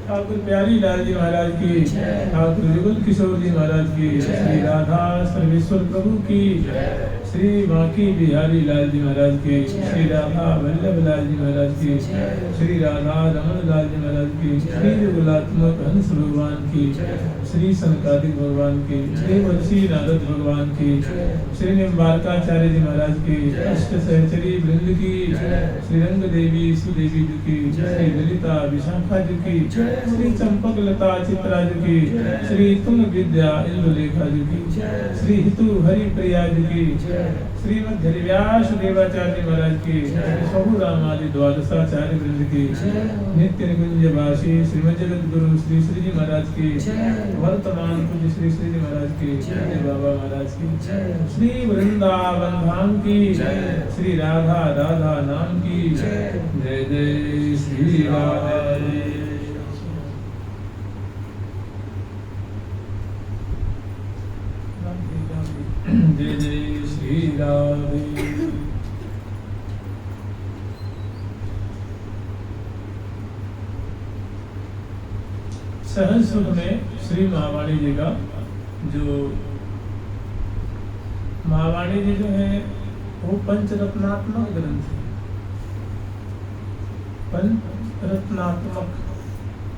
ठाकुर प्यारी लाल जी महाराज की, ठाकुर जुगल किशोर जी महाराज की, श्री राधा सर्वेश्वर प्रभु की, श्री बांकी बिहारी लाल जी महाराज की, श्री राधा वल्लभ लाल जी महाराज की, श्री राधा रमन लाल जी महाराज की, श्री जुगलात्मक हंस भगवान की, श्री सनकादिक भगवान की, श्री वंशी नारद भगवान की, श्री निम्बारकाचार्य जी महाराज की, अष्ट सहचरी वृंद की, श्री रंग देवी सुदेवी जी की, श्री ललिता विशाखा जी की, श्री चंपक लता चित्रा जी की, श्री तुंग विद्या इंदुलेखा जी की, श्री हितु हरि प्रिया जी की, श्रीमद हरिव्यास देवाचार्य महाराज की, प्रभु रामादि द्वादशाचार्य वृंद की, नित्य निकुंज वासी श्रीमद जगत गुरु श्री श्री जी महाराज की, वर्तमान पूज्य श्री श्री जी महाराज की, जय बाबा महाराज की, श्री वृंदावन धाम की, श्री राधा राधा नाम की, जय जय श्री राधे। जय जय श्री राधे। सहज सुख में श्री महावाणी जी का जो महावाणी जी जो है वो पंचरत्नात्मक ग्रंथ है। पंचरत्नात्मक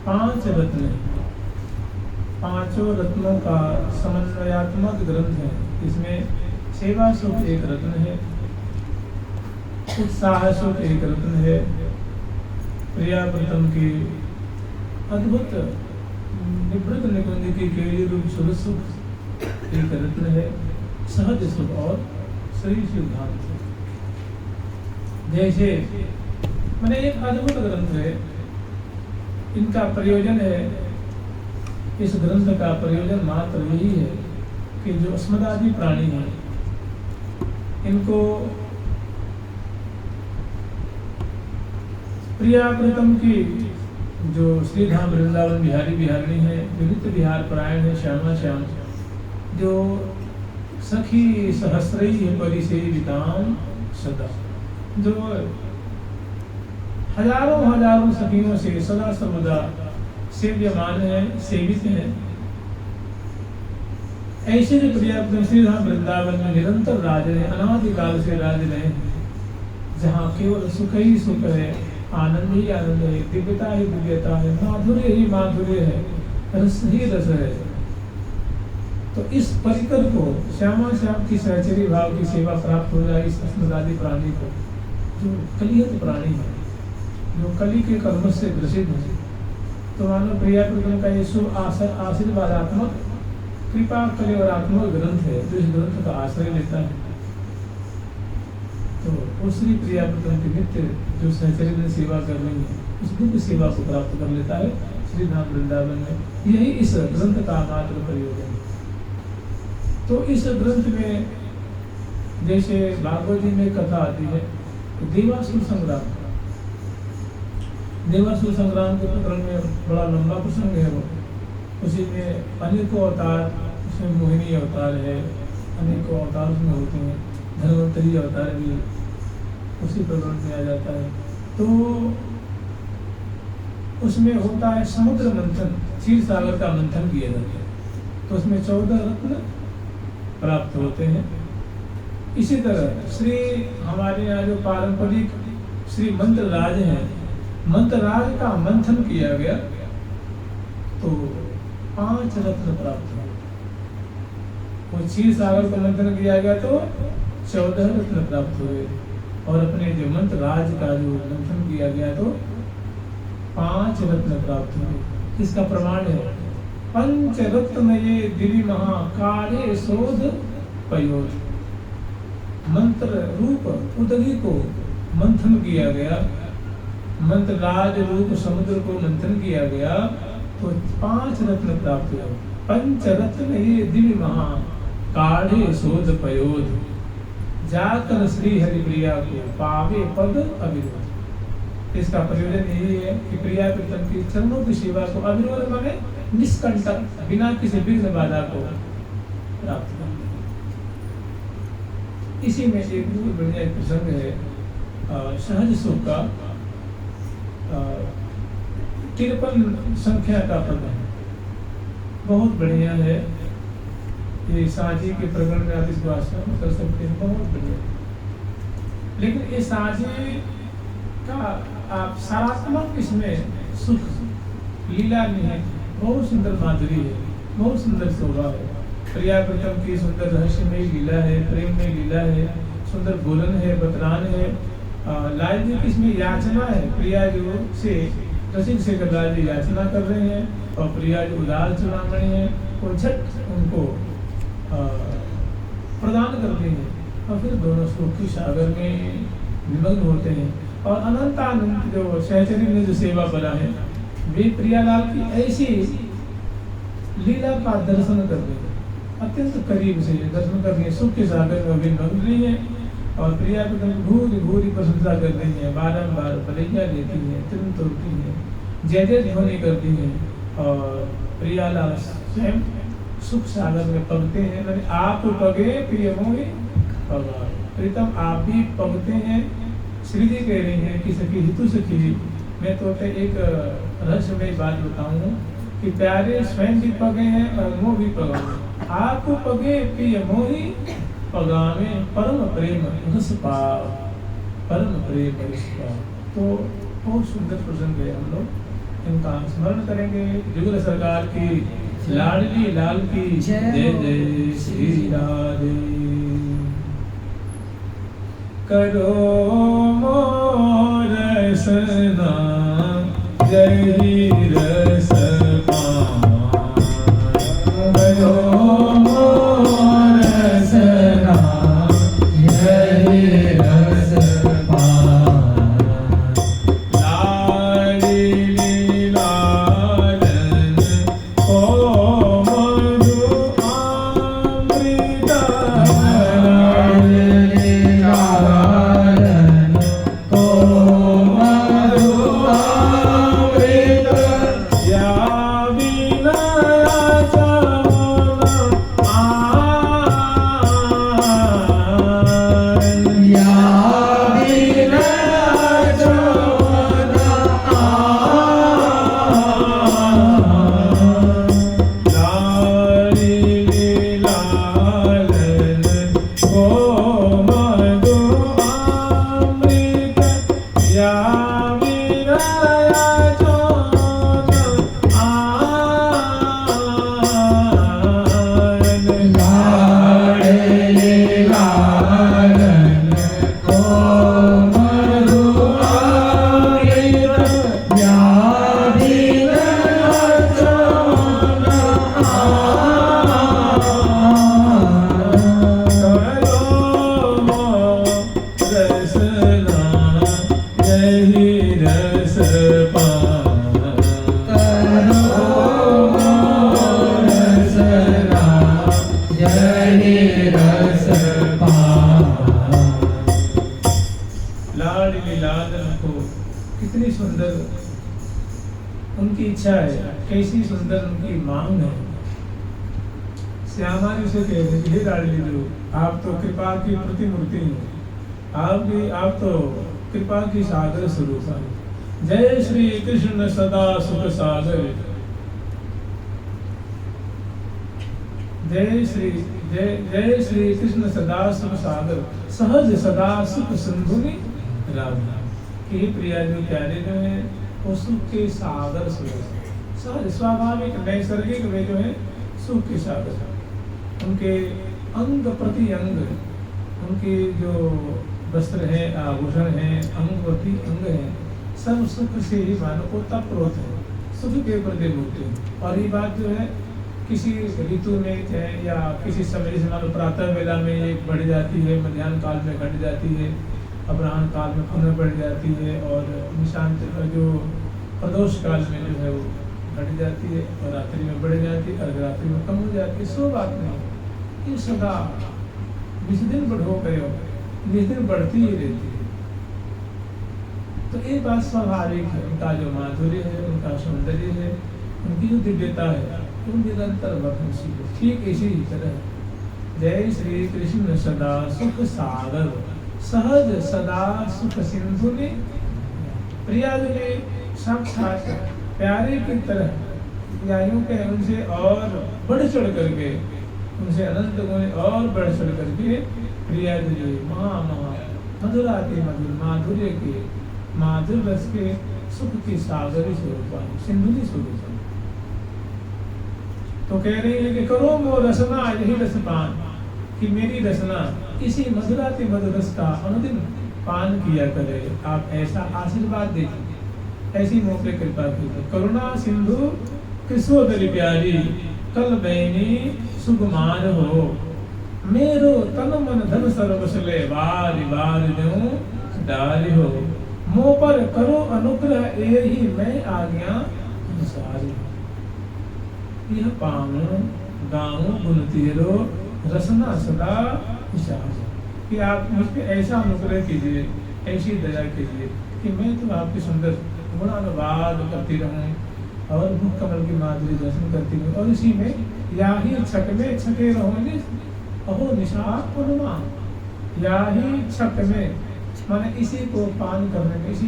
5 रत्न, 5 रत्नों का समन्वयात्मक ग्रंथ है। इसमें सेवा सुख एक रत्न है, उत्साह सुख एक रत्न है। प्रिया प्रीतम की अद्भुत निवृत्त निकुंज की केली रूप शुभ सुख एक रत्न है। सहज सुख और श्री सिद्धांत जैसे मैंने एक अद्भुत ग्रंथ है। इनका प्रयोजन है, इस ग्रंथ का प्रयोजन मात्र यही है कि जो अस्मदादि प्राणी हैं इनको प्रिया प्रीतम की जो श्रीधाम वृंदावन बिहारी बिहारिणी है, विनित बिहार परायण है, श्यामा श्याम जो सखी सहस्रई परिसेविताम सदा, जो हजारों हजारों सखियों से सदा सर्वदा सेव्यमान है, सेवित है। ऐसे जो प्रिया श्रीधाम वृंदावन में निरंतर राज है, अनादिकाल से राज रहे हैं, जहाँ केवल सुख ही सुख है, आनंद ही आनंद है, दिव्यता ही दिव्यता है, माधुर्य ही माधुर्य है, रस ही रस है। तो इस परिकर को श्यामा श्याम की सहचरी भाव की सेवा प्राप्त हो जाए इस अस्मदादि प्राणी को, जो कलियत प्राणी है, जो कली के कर्म से ग्रसित है। तो मानो प्रिया प्रीतम का ये शुभ आशीर्वादात्मक कृपा कलेवरात्मक ग्रंथ है, जो इस ग्रंथ का आश्रय लेता है। तो उस श्री प्रिया प्रीतम की नित्य जो सहचर्य में सेवा कर रही है, उस दिव्य सेवा को प्राप्त कर लेता है श्री धाम वृंदावन में। यही इस ग्रंथ का मात्र प्रयोजन है। तो इस ग्रंथ में जैसे भागवत जी में कथा आती है, देवासुर संग्राम, देवासुर संग्राम के प्रकरण में बड़ा लंबा प्रसंग है वो। उसी में अनेकों अवतार, उसमें मोहिनी अवतार है, अनेकों अवतार उसमें होते हैं, धन्वंतरी अवतार भी उसी प्रकरण में आ जाता है। तो उसमें होता है समुद्र मंथन, क्षीर सागर का मंथन किया जाता है। तो उसमें 14 रत्न प्राप्त होते हैं। इसी तरह श्री हमारे यहाँ जो पारंपरिक श्री मंत्र राज है, मंत्र राज का मंथन किया गया तो 5 रत्न प्राप्त हुए। वो क्षीर सागर का मंथन किया गया तो 14 रत्न प्राप्त हुए। और अपने जो मंत्र राज का जो मंथन किया गया तो 5 रत्न प्राप्त हुए। इसका प्रमाण है पंच रत्न ये दिव्य महाकाले शोध पयोध। मंत्र रूप उदगी को मंथन किया गया, मंत्र राज रूप समुद्र को मंथन किया गया तो 5 रत्न प्राप्त हुए। पंच रत्न ये दिव्य महाकाले शोध पयोध। जाकर श्री हरि प्रिया को पावे पद अविरोध। इसका प्रयोजन यही है कि प्रिया प्रीतम की चरणों की सेवा को अविरोध माने निष्कंटक, बिना किसी विघ्न बाधा को प्राप्त कर। इसी में एक बहुत बढ़िया एक प्रसंग है सहज सुख का, 53 संख्या का पद है, बहुत बढ़िया है। ये साझी के प्रकरण में आप इसको आश्रम कर सकते हैं, बहुत बढ़िया। लेकिन ये साझी का आप सारात्मक इसमें सुख लीला नहीं है, बहुत सुंदर माधुरी है, बहुत सुंदर शोभा है। प्रिया प्रीतम की सुंदर रहस्यमय लीला है, प्रेम में लीला है, सुंदर बोलन है, बतरान है। लाल जी की इसमें याचना है, प्रिया जो से रसिक से लाल जी याचना कर रहे हैं और प्रिया जो उदार चुनामणि है वो झट उनको प्रदान करते हैं और फिर दोनों सुख की सागर में निमग्न होते हैं। और अनंतानंत जो सहचरी ने जो सेवा बना है, वे प्रियालाल की ऐसी लीला का दर्शन कर रहे हैं, अत्यंत करीब से दर्शन करने, सुख के सागर में वे निमग्न रही है। और प्रिया प्रीतम भूरी भूरी प्रशंसा कर रही है, बारंबार बलैया देती है, तुरंत तोड़ती है, जय जय ध्वनि करती है। और प्रियालाल स्वयं सुख सागर में पगते हैं, मैंने आप पगे प्रिय मोहि पगार। प्रीतम आप भी पगते हैं। श्री जी कह रही हैं कि सखी हितु सखी, मैं तो एक रहस्यमय बात बताऊं कि प्यारे स्वयं भी पगे हैं और मोह भी पगा। आप पगे प्रिय मोहि पगावे परम प्रेम रस पाव, परम प्रेम रस पाव। तो बहुत सुंदर प्रसंग है, हम लोग इनका स्मरण करेंगे। जुगल सरकार की लाडली लाल की जय जय श्री राधे। करो मोर रसना जही रस पान करो मोर रसना जही रस पान लाडली लालन को मधु अमृत लाडली लालन को मधु अमृत या बिना चमन आन या बिना चमन आन लाडली लालन को मधु अमृत या बिना चमन आन लाडली लालन को मधु अमृत या बिना चमन करो मोर रसना यही रस पान करो मोर रसना यही रस पान लाडली लालन को कितनी सुंदर उनकी इच्छा है, कैसी सुंदर उनकी मांग है। श्यामा जी से कह रहे हे लाडली लो, आप तो कृपा की प्रतिमूर्ति हैं, आप तो कृपा की सागर स्वरूप हैं। जय श्री कृष्ण सदा सुख सागर जय श्री कृष्ण सदा सुख सागर सहज सदा सुख सिंधुनि राधा। हे प्रिया जो प्यारे जो है वो सुख के सागर स्वरूप सहज स्वाभाविक नैसर्गिक वे जो है सुख के सागर। उनके अंग प्रति अंग उनके जो वस्त्र है आभूषण है अंग प्रति अंग है सब सुख से ही मानव को तप्रोत है, सुख के प्रति मूर्ति। और ये बात जो है किसी ऋतु में है या किसी समय जैसे मान लो प्रातः वेला में ये बढ़ जाती है, मध्याह्न काल में घट जाती है, अपराह्न काल में पुनः बढ़ जाती है और निशांत जो प्रदोष काल में जो है वो घट जाती है और रात्रि में बढ़ जाती है, अर्धरात्रि में कम हो जाती है। सो बात नहीं, ये सदा जिस दिन बढ़ो गए जिस दिन बढ़ती ही रहती है। तो ये बात स्वाभाविक है, उनका जो माधुर्य है, उनका सौंदर्य है, उनकी जो दिव्यता है वो निरंतर वर्णनशील है। ठीक इसी तरह जय श्री कृष्ण सदा सुख सागर सहज सदा सुख सिंधुनि प्रिया जो है साक्षात प्यारे की तरह प्यारियों के उनसे और बढ़ चढ़ करके उनसे अनंत गुण और बढ़ चढ़ करके प्रिया जो है महा मधुराति मधुर माधुर्य के माधुर रस के सुख की सागरी स्वरूप सिंधुनि स्वरूप। तो कह रही है कि करो मोर रसना यही रसपान, कि मेरी रसना इसी मधुराति मधुर रस का अनुदिन पान किया करे। आप ऐसा आशीर्वाद दीजिए, ऐसी मुँह पे कृपा कीजिए। करुणा सिंधु कृष्णोदरी प्यारी कल बहनी सुकुमार हो, मेरो तन मन धन सर्वसले बारी बार दूं डारी हो, मुँह पर करो अनुग्रह यही मैं आज्ञा अनुसारी। यह पाऊं गाऊं गुण तेरो रसना सदा विचार, कि आप मुझ पे ऐसा अनुग्रह कीजिए, ऐसी दया कीजिए कि मैं तो आपकी सुंदर गुणानुवाद करती रहूं और मुख कमल की माधुरी दर्शन करती हूँ। और इसी में या ही छक में छके रहूंगी अहो निशा पूर्णिमा, या ही छक में माने इसी को पान करने में, इसी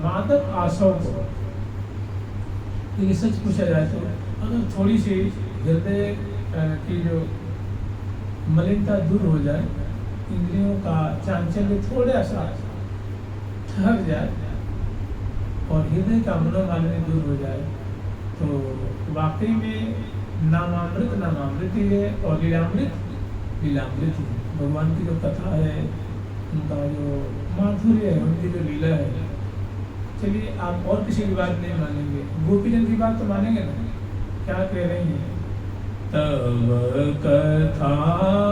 मादक आशव को। ये सच पूछा जाए तो अगर थोड़ी सी हृदय की जो मलिनता दूर हो जाए, इंद्रियों का चांचल्य थोड़ा सा ठहर जाए और हृदय का मनोमालिन्य दूर हो जाए, तो वाकई में नामामृत ही है और लीलामृत लीलामृत ही। भगवान की जो कथा है उनका जो माधुर्य है, उनकी जो लीला है। चलिए आप और किसी की बात नहीं मानेंगे, गोपीजन की बात तो मानेंगे ना। क्या कह रही हैं? तव कथामृतम,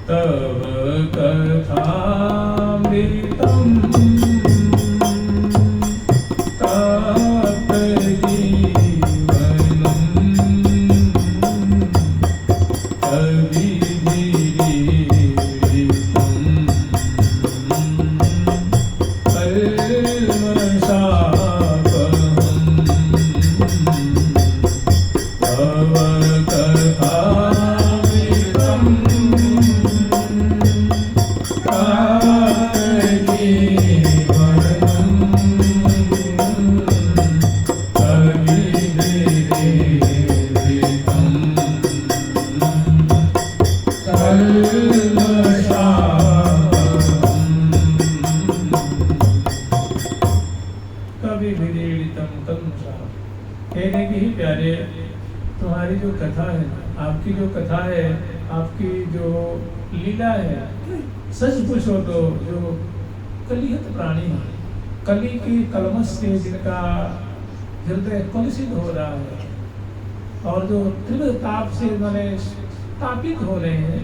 तव कथामृतम तप्त जीवनम कविभिरीडितम् कल्मषापहम् तव कथामृतम् तप्त जीवनम् कविभिरीडितम् कभी विरीडितम कल्मषः। कहने की ही प्यारे, तुम्हारी जो कथा है, आपकी जो कथा है, आपकी जो लीला है, सच पूछो तो जो कलिहत प्राणी है, कली की कलमश से जिनका हृदय कलुषित हो रहा है और जो तीव्र ताप से माने तापित हो रहे हैं,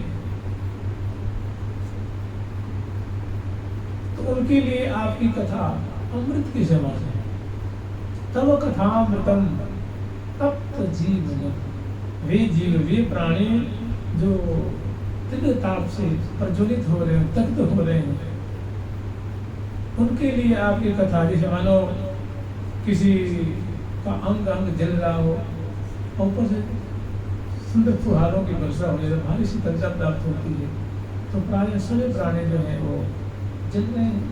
तो उनके लिए आपकी कथा अमृत की समान है। तव कथामृतम तप्त जीवनम। वे जीव, वे प्राणी जो तीव्र ताप से प्रज्वलित हो रहे हैं, दग्ध हो रहे हैं, उनके लिए आपकी कथा जैसे मानो किसी का अंग अंग जल रहा हो, ऊपर से सुंदर फुहारों की वर्षा हो जाए, भारी शीतलता प्राप्त होती है, तो प्राणी सभी प्राणी जो है वो जल रहे हैं।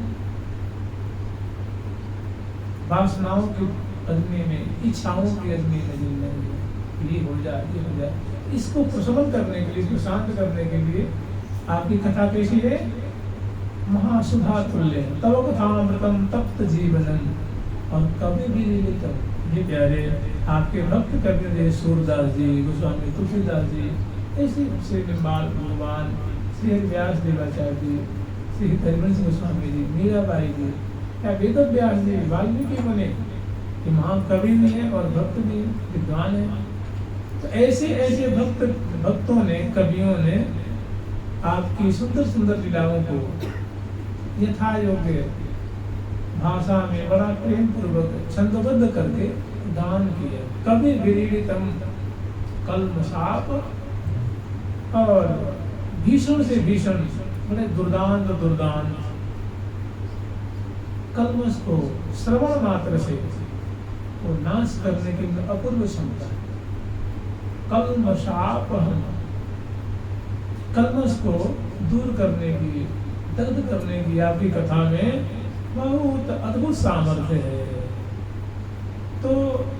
वासनाओं की अग्नि में, इच्छाओं की अग्नि में जल रहे हैं। ये हो जाए, ये हो जाए। इसको प्रशमन करने के लिए, इसको शांत करने के लिए आपकी कथा कैसी है? महासुधा तुल्य। तव कथामृतम तप्त जीवनम। और कभी भी ये प्यारे आपके भक्त करने थे सूरदास जी, गोस्वामी तुलसीदास जी, ऐसे श्री निम्बाल भगवान, श्री व्यास देवाचार्य जी, श्री हरिवंश गोस्वामी जी, मीराबाई जी, या वेद व्यास जी, वाल्मीकि बने, कि महाकवि भी है और भक्त भी विद्वान है। तो ऐसे ऐसे भक्तों ने, कवियों ने आपकी सुंदर सुंदर लीलाओं को यथा योग्य भाषा में बड़ा प्रेम पूर्वक छंदबद्ध करके दान किया। कवि विरीडितम कल्मषाप, और भीषण से भीषण बड़े दुर्दांत दुर्दांत कल्मष को श्रवण मात्र से वो नाश करने की अपूर्व क्षमता। कल्मषापहम, कल्मष को दूर करने की, दग्ध करने की आपकी कथा में बहुत अद्भुत सामर्थ्य है। तो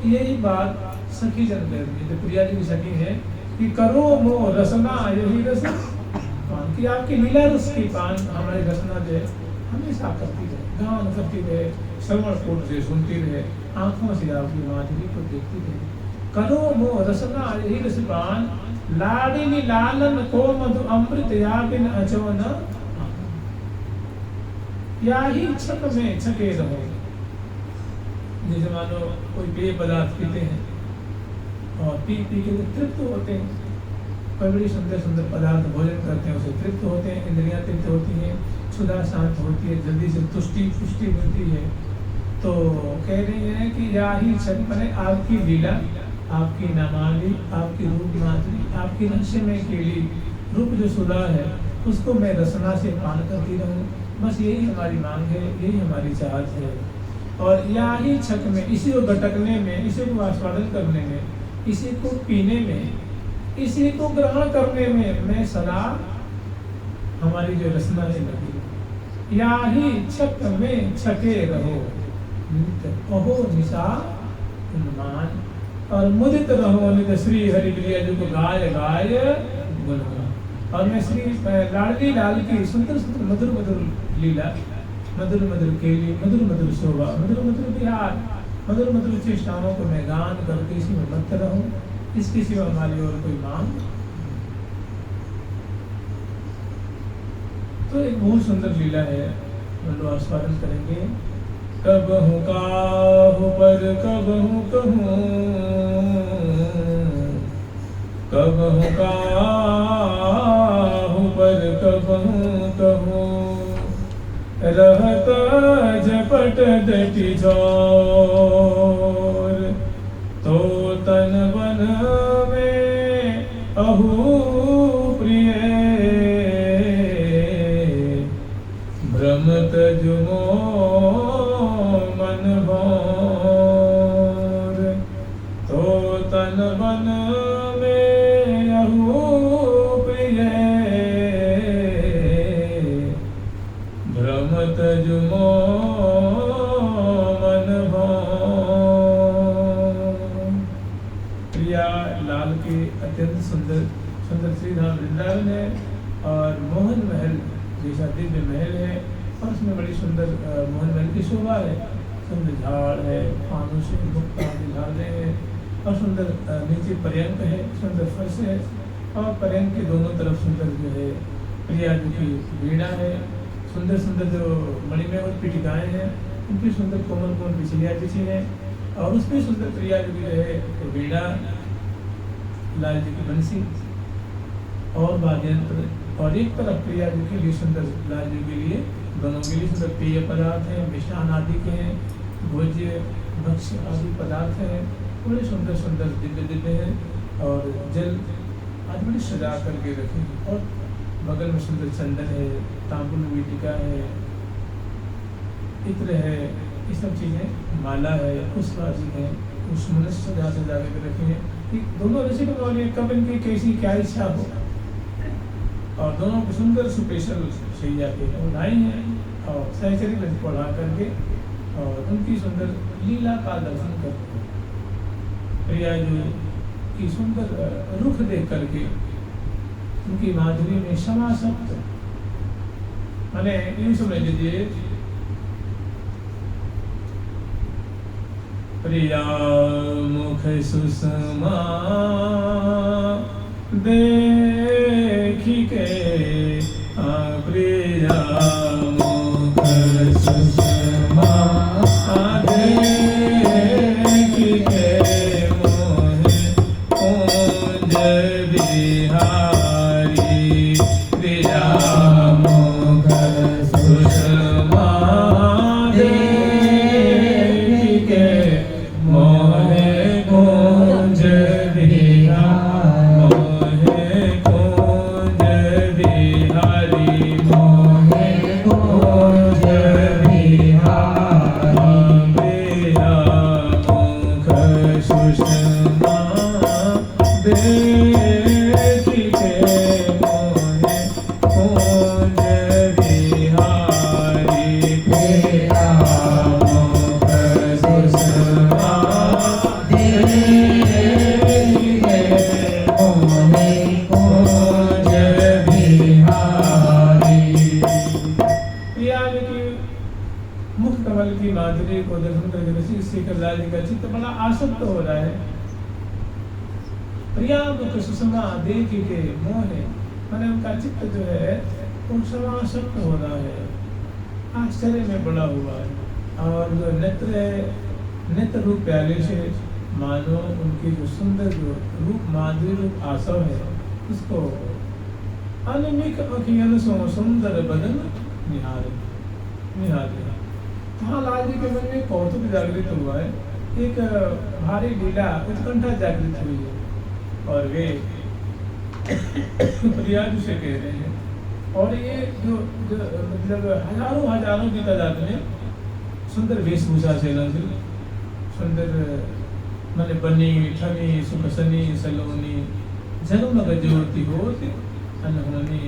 यही बात सखी जन कहती है, प्रिया जी की सखी है कि करो मोह रसना यही रस पान, की आपकी लीला रस की पान हमारी रसना जो है हमेशा करती रहे, गान करती रहे, श्रवण पूर्ण से सुनती रहे, आंखों से आपकी माधुरी को देखती रहे। करो मोह रसना यही रस पान, लाडिनी लालन को मधु अमृत या बिन अचो न, या ही छक में छके रहो। जैसे मानो कोई पेय पदार्थ पीते हैं और पी के तृप्त होते हैं, कोई बड़ी सुंदर सुंदर पदार्थ भोजन करते हैं, उसे तृप्त होते हैं, इंद्रियां तृप्त होती हैं, क्षुधा शांत होती है, जल्दी से पुष्टि मिलती है। तो कह रही है कि या ही छक बने आपकी लीला, आपकी नामावली, आपकी रूप माधुरी, आपकी रहस्यमय केली रूप जो सुधा है, उसको मैं रसना से पान करती रहूं। बस यही हमारी मांग है, यही हमारी चाहत है। और या ही छक में, इसी को गटकने में, इसी को आस्वादन करने में, इसी को पीने में, इसी को ग्रहण करने में मैं सदा हमारी जो रसना है लगी। या ही छक में छके रहो, कहो निशा उन्मान, और मुदित रहो नित श्री हरि प्रिय जो को गाय गाय गुणगान। और मैं श्री लाडली लाल की सुंदर सुंदर मधुर मधुर लीला, मधुर मधुर केली, मधुर मधुर शोभा, मधुर मधुर विहार, मधुर मधुर चेष्टाओं को मैं गान करके, करके इसी में मत रहूं, इसके सिवा हमारी और कोई मांग। और या ही छक में छके रहो, कहो निशा उन्मान, और मुदित रहो नित श्री हरि प्रिय जो को गाय गाय गुणगान। और मैं श्री लाडली लाल की सुंदर सुंदर मधुर मधुर लीला, मधुर मधुर केली, मधुर मधुर शोभा, मधुर मधुर विहार, मधुर मधुर चेष्टाओं को मैं गान करके, इसी में मत रहूं, इसके सिवा हमारी और कोई मांग। तो एक बहुत सुंदर लीला है, हम लोग आस्वादन करेंगे। कबहु काहु पर कबहु कहूँ, कबहु काहु पर कबहु कहूँ, रहत झपट डटी जोर, तो तन बन में अहू प्रिय, भ्रमत जुमो मन भोर, तो तन बन में अहू प्रिय, भ्रमत जुमो मन भोर। प्रिया लाल के अत्यंत सुंदर सुंदर श्री धाम वृंदावन है और मोहन महल जैसा दिव्य महल है, और उसमें बड़ी सुंदर मोहन महल की शोभा है। सुंदर झाड़ है, फानुस से मुक्ता झाड़े हैं, और सुंदर नीचे पर्यंक है, सुंदर फर्श है, और पर्यंक के दोनों तरफ सुंदर जो है प्रिया जी की वीणा है, सुंदर सुंदर जो मणिमय और पीठिकाएँ हैं, उनकी सुंदर कोमल कोमल बिछलियाँ बिछी हैं, और उसमें सुंदर प्रिया जी की जो है वीणा, लाल जी की बंसी और वाद्यंत्र, और एक तरफ प्रिया जी के लिए सुंदर, लाल जी के लिए, दोनों के लिए सुंदर पेय पदार्थ हैं, मिष्ठान आदि के हैं, भोज्य भक्ष्य आदि पदार्थ हैं, बड़े सुंदर सुंदर दिव्य दिव्य हैं, और जल आज बड़ी सजा करके रखे, और बगल में सुंदर चंदन है, तांबुल वीटिका है, इत्र है, ये सब चीज़ें, माला है, पुष्पादि है, उस मनुष्य सजा सजा के रखे हैं। दोनों रसिक बोले कब इनकी कैसी क्या इच्छा हो, और दोनों को सुंदर स्पेशल सैया के उड़ाई हैं, और सहचरी में पढ़ा करके और उनकी सुंदर लीला का दर्शन करते हैं। प्रिया जी की सुंदर रुख देख करके उनकी माधुरी में समासक्त, मैंने यूँ समझ लीजिए, प्रिया मुख सुषमा देखी के, प्रिया मुख सुषमा देखी के, मोहे कुंज बिहारी, प्रिया मुख सुषमा देखी के, मोहे कुंज लाल जी का चित्त बड़ा आसक्त हो रहा है। प्रिया मुख सुषमा देख के मोहे, मैंने उनका चित्त जो है उन समासक्त हो रहा है, आश्चर्य में बड़ा हुआ है, और जो नेत्र है, नेत्र रूप प्याले से मानो उनकी जो सुंदर जो रूप माधुरी रूप आसव है, उसको अनिमिक अखियन सो सुंदर बदन निहारे निहारे। हाँ, लाल जी के मन में कौतुक जागृत हुआ है, एक भारी लीला उत्कंठा जागृत हुई है, और वे प्रिया जी से कह रहे हैं, और ये जो मतलब हजारों हजारों की तादाद में सुंदर वेशभूषा से सुंदर मैंने बनी ठनी सुखसनी सलोनी जन्म गजोती होती अनहोनी,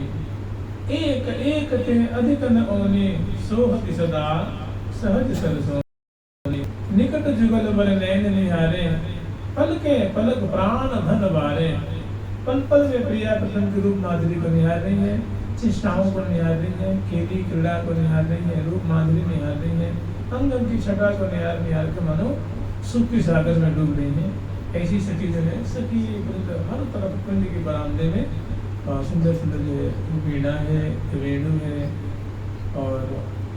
एक एक ते अधिक न ओनी, सोहति सदा सहज सरसोनी, निकट जुगल बर नैन निहारे, पल के पलक प्राण धन बारे। पल पल में प्रिया प्रथम के रूप माधुरी को निहार रही है, चेष्टाओं को निहार रही है, खेली क्रीड़ा को निहार रही है, रूप माधुरी निहार रही है, अंग की छटा को निहार निहार के मानो सुख के सागर में डूब रही है। ऐसी सखी जो है, सखी हर तरफ कुंज के बरामदे में और सुंदर सुंदर जो है वीणा है, वेणु है, और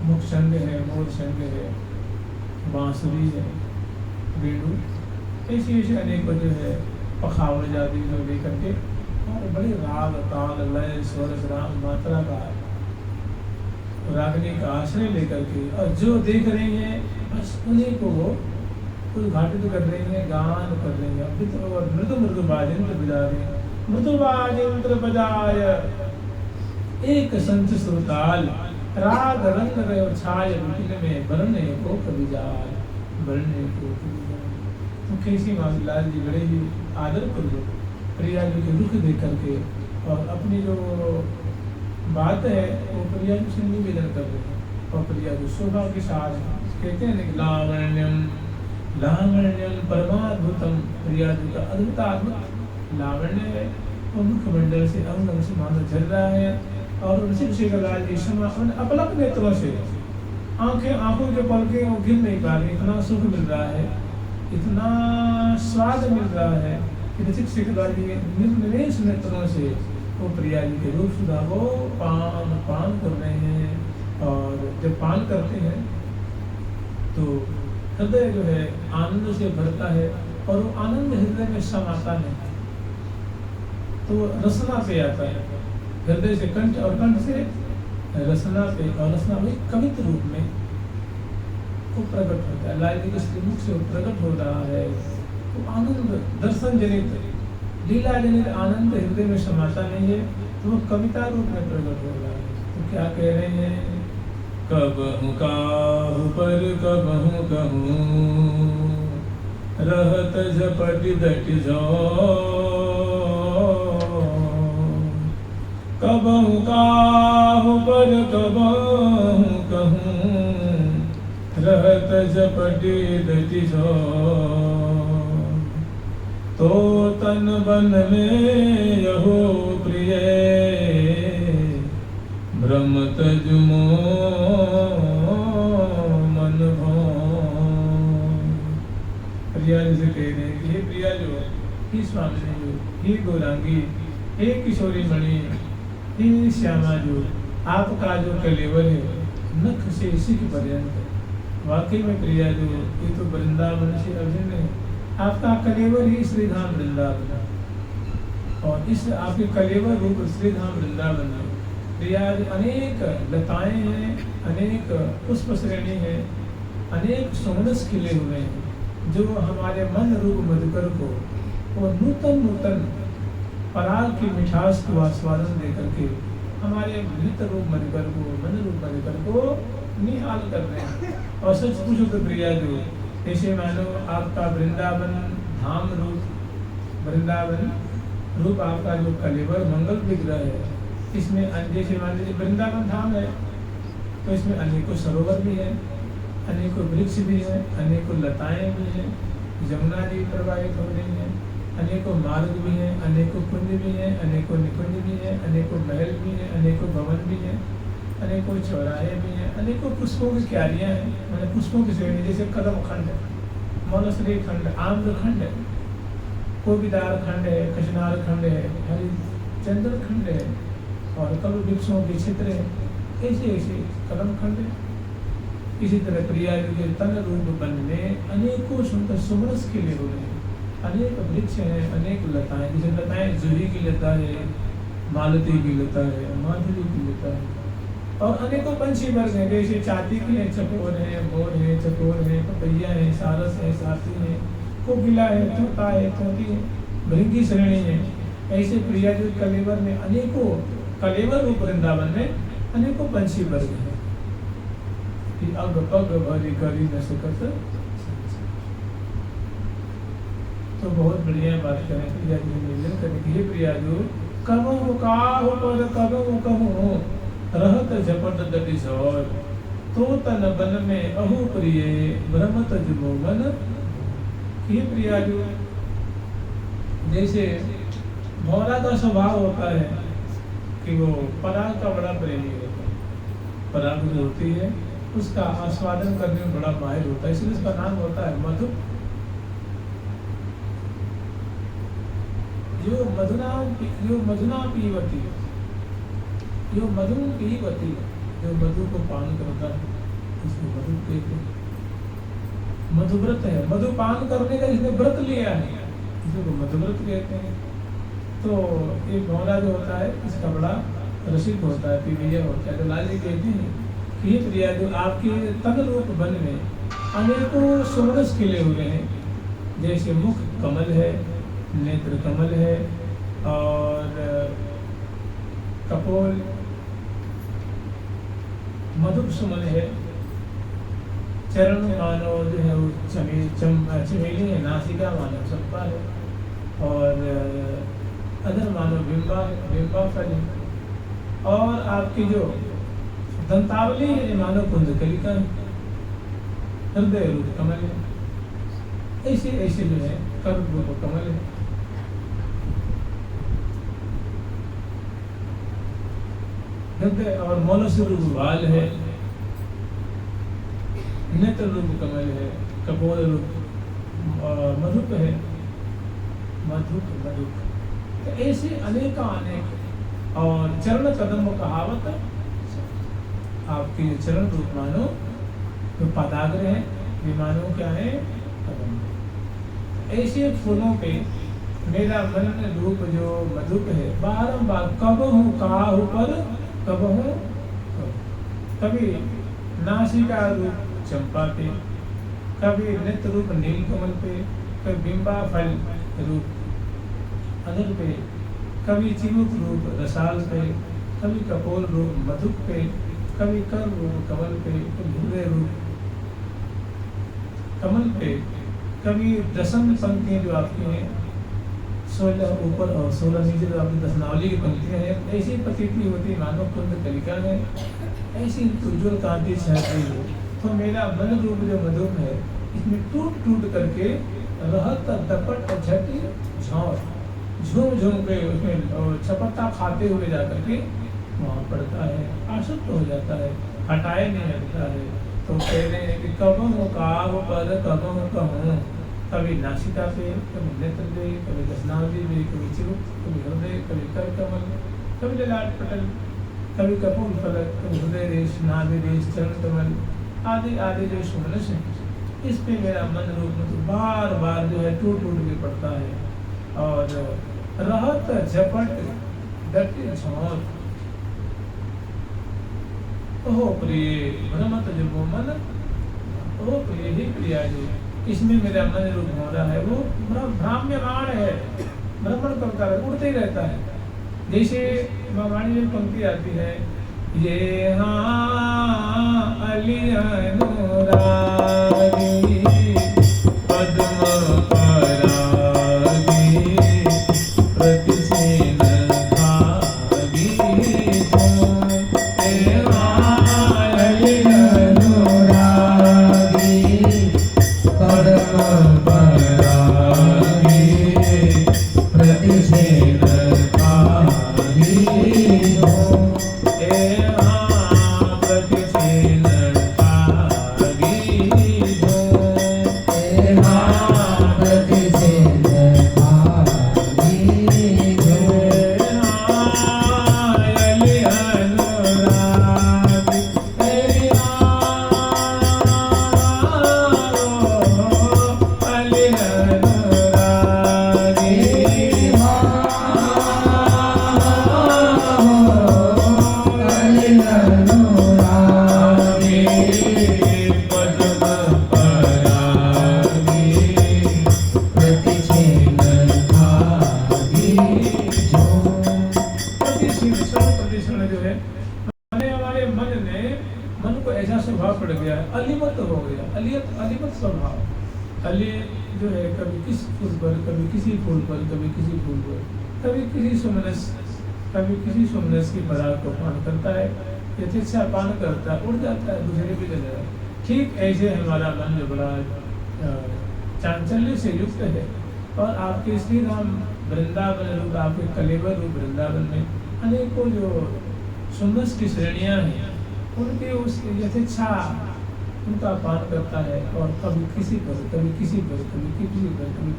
मुखशंग है, मोरशंग है, बांसुरी है, वेणु, ऐसी ऐसे अनेक जो है पखावज आदि जो लेकर के, और बड़े राग ताल लय स्वर राम मात्रा का रागनी का आश्रय लेकर के, और जो देख रहे हैं बस उन्हीं को वो उद्घाटित कर रहे हैं, गान कर रहे हैं। अभी तो और मृदु मृदु बाजेंद्र बजा रहे हैं, मृदु बाजेंद्र बजाय एक संत सुरताल, राग रंग रहे छाय विपिन में, बरने को कभी जाय, बरने को कभी जाय। तो कैसी मामलाल जी बड़े ही आदर पूर्वक प्रिया जी के रुख देख करके और अपनी जो बात है वो प्रिया जी से निवेदन कर रहे हैं, और प्रिया जी शोभा के साथ कहते हैं लावण्यम लावण्यम परमाद्भुतम, प्रिया जी का अद्भुत लावण्य है, और मुखमंडल से अंग अंग से मानो झल रहा है, और उनसे शेखरलाल जी क्षमा अपलक नेत्रों से आंखों के पलके वो गिर नहीं पा रही, इतना सुख मिल रहा है, इतना स्वाद मिल रहा है कि रसिक शेखरलाल जी निर्निमेष नेत्रों से वो प्रिया जी के रूप सुधा वो पान कर रहे हैं। और जब पान करते हैं तो हृदय जो है आनंद से भरता है, और वो आनंद हृदय में समाता है, तो रसना पे आता है, हृदय से कंठ और कंठ से रसना पे, और रसना में कवित रूप में वो प्रकट होता है। लाल जी के श्रीमुख से वो प्रकट हो रहा है, वो आनंद दर्शन जनित लीला जनित आनंद हृदय में समाता नहीं है, तो वो कविता रूप में प्रकट हो रहा है। तो क्या कह रहे हैं, कबहु काहु पर कबहु कहूँ, रहत झपट दट जाओ, कबहु काहु पर कबहु कहूँ, रहत झपट दट जाओ, तो तन बन में यहो प्रिय, ब्रह्म तजुमो मन भो। प्रिया जी से कह रहे हैं कि हे प्रिया जो, हे स्वामी जो, हे गौरांगी, हे किशोरी मणि, हे श्यामा जो, आपका जो कलेवर है नख से सिख पर्यंत, वाकई में प्रिया जो ये तो वृंदावन से अभिन्न है, आपका कलेवर ही श्रीधाम वृंदावन, और इस आपके कलेवर रूप श्रीधाम वृंदावन है। प्रिया अनेक लताएं हैं, अनेक पुष्प श्रेणी है, अनेक सुमनस खिले हुए हैं, जो हमारे मन रूप मधुकर को और नूतन नूतन पराग की मिठास को आस्वादन दे करके हमारे मृत रूप मधुकर को, मन रूप मधुकर को निहाल कर रहे हैं। और सच पूछो तो प्रिया जो, ऐसे मानो आपका वृंदावन धाम रूप, वृंदावन रूप आपका जो कलेवर मंगल विग्रह है, इसमें जैसे मान लीजिए वृंदावन धाम है, तो इसमें अनेकों सरोवर भी है, अनेकों वृक्ष भी है, अनेकों लताएं भी हैं, जमुना जी प्रवाहित हो रही हैं, अनेकों मार्ग भी हैं, अनेकों कुंज भी हैं, अनेकों निकुंज भी हैं, अनेकों महल भी हैं, अनेकों भवन भी हैं, अनेकों चौराहे भी हैं, अनेकों पुष्पों की क्यारियाँ हैं, मतलब पुष्पों की श्रेणी, जैसे कदम खंड है, मौलश्री खंड, आम्र खंड है, कोबीदार खंड है, कशनार खंड है, हरिचंद्र खंड है, और कल वृक्षों के क्षेत्र है, ऐसे ऐसे कदम खंड है। इसी तरह प्रिया के तन रूप वन में अनेकों सुंदर सुमरस खिले हुए हैं, अनेक वृक्ष हैं, अनेक लताएं, जैसे लताएं जूही की लता है, मालती की लता है, माधुरी की लता है, और अनेकों पंछी वर्ग हैं, जैसे चाती के हैं, चकोर हैं, मोर हैं, चकोर हैं, पपैया है, सारस है, साथी है, कोकिला है, तोता है, तोती है, भृंगी श्रेणी है। ऐसे प्रिया जी कलेवर में अनेकों कलेवर रूप वृंदावन में अनेकों पंछी वर्ग हैं कि अग पग भरी करी न सकत। तो बहुत बढ़िया बात करें प्रिया जी निवेदन करने की, प्रिया जो कहूँ काहू पर कहूँ कहूँ रहत झपट दटी सौर, तो तन बन में अहु प्रिय भ्रमत जुमो मन। ये प्रिया जो जैसे भौरा का स्वभाव होता है कि वो पराग का बड़ा प्रेमी होता है, पराग जो होती है उसका आस्वादन करने में बड़ा माहिर होता है, इसलिए उसका नाम होता है मधु। जो मधुना पीवती, जो मधु पीवती, जो मधु को पान करता है उसको मधु कहते हैं। मधुव्रत है, मधुपान करने का जिसने व्रत लिया है इसको मधुव्रत कहते हैं। तो ये भौरा जो होता है इसका बड़ा रसिक होता है, प्रिय होता है। तो लाल जी कहते हैं कि ये प्रिया जो आपके तन रूप वन में अनेकों सुरस खिले हुए हैं, जैसे मुख कमल है, नेत्र कमल है और कपोल मधुप सुमन है, चरण मानो जो है वो चमेली है, नासिका मानो चंपा है और अधर मानो बिंबा फल है और आपकी जो दंतावली है मानो कुंदकलिका है, हृदय रूप कमल है। ऐसे ऐसे जो है कर्म रूप कमल है। हृदय और मनुष्य रूप बाल है, नेत्र रूप कमल है, कपोल रूप मधुप है, मधुप। तो ऐसे अनेक और चरण कदम कहावत, आपके चरण रूप मानो जो पदाग्र है ये मानो क्या है कदम। ऐसे फूलों पे मेरा मन रूप जो मधुप है, बारंबार कब हूँ काहू पर कब हूँ, कभी नासिका रूप चंपा पे, कभी नेत्र रूप नीलकमल पे, कभी बिंबा फल रूप अधर पे, कभी चिबुक रूप रसाल पे, कभी कपोल रूप मधुप पे, कभी कर रूप कमल पे, कभी हृदय रूप कमल पे, कभी दसम पंक्तियां जो आपकी हैं 16 ऊपर और 16 नीचे जो आपकी दसनावली की पंक्तियां हैं, ऐसी प्रतीति होती है मानो कुंद कलिका है, ऐसी उज्ज्वल कांति छाई है। तो मेरा मन रूप जो मधुप है इसमें टूट टूट करके रहत दपट झटी झौर झूम झूम के उसमें छपट्टा खाते हुए जाकर के वहाँ पड़ता है, आसक्त हो जाता है, हटाए नहीं लगता है। तो कह रहे हैं कि कब हूँ काव पद कब हूँ कहूँ, कभी नासिका पे, कभी नेत्र पे, कभी दसनावली पे, कभी चिबुक, कभी हृदय, कभी कर कमल, कभी ललाट पटल, कभी कपूल फलक, कभी हृदय रेश, नाभि रेश, चरण कमल आदि आदि जो सुमनस है, इस पे मेरा मन रूप तो बार बार जो है टूट टूट के पड़ता है। और रहत झपट डटे झोंक, ओह प्रिय भ्रमत जो मन, ओह प्रिय ही प्रिया जो इसमें मेरा मन रूप हो रहा है वो भ्राम्यमाण है, भ्रमण करता है, उड़ते ही रहता है। जैसे वाणी में पंक्ति आती है, ये हाँ अली अनुरागी पद्म परागी प्रतिसेन भागी तुम, ये हाँ अली अनुरागी पद्म परागी प्रतिसेन भागी तुम, जो है कभी किस फूल पर, कभी किसी फूल पर, कभी किसी फूल पर, कभी किसी सुमनस, कभी किसी सुमनस की पराग को पान करता है, यथेच्छा पान करता है, उड़ जाता है, दूसरे भी चले जाता है। ठीक ऐसे हमारा मन जो बड़ा चांचल्य से युक्त है। और आपके श्री राम वृंदावन रूप, आपके कलेवर रूप वृंदावन में अनेकों जो सुमनस की श्रेणियाँ हैं, उनके उस यथेच्छा उनका पान करता है। और कभी किसी पर, कभी किसी पर, कभी किसी पर, कभी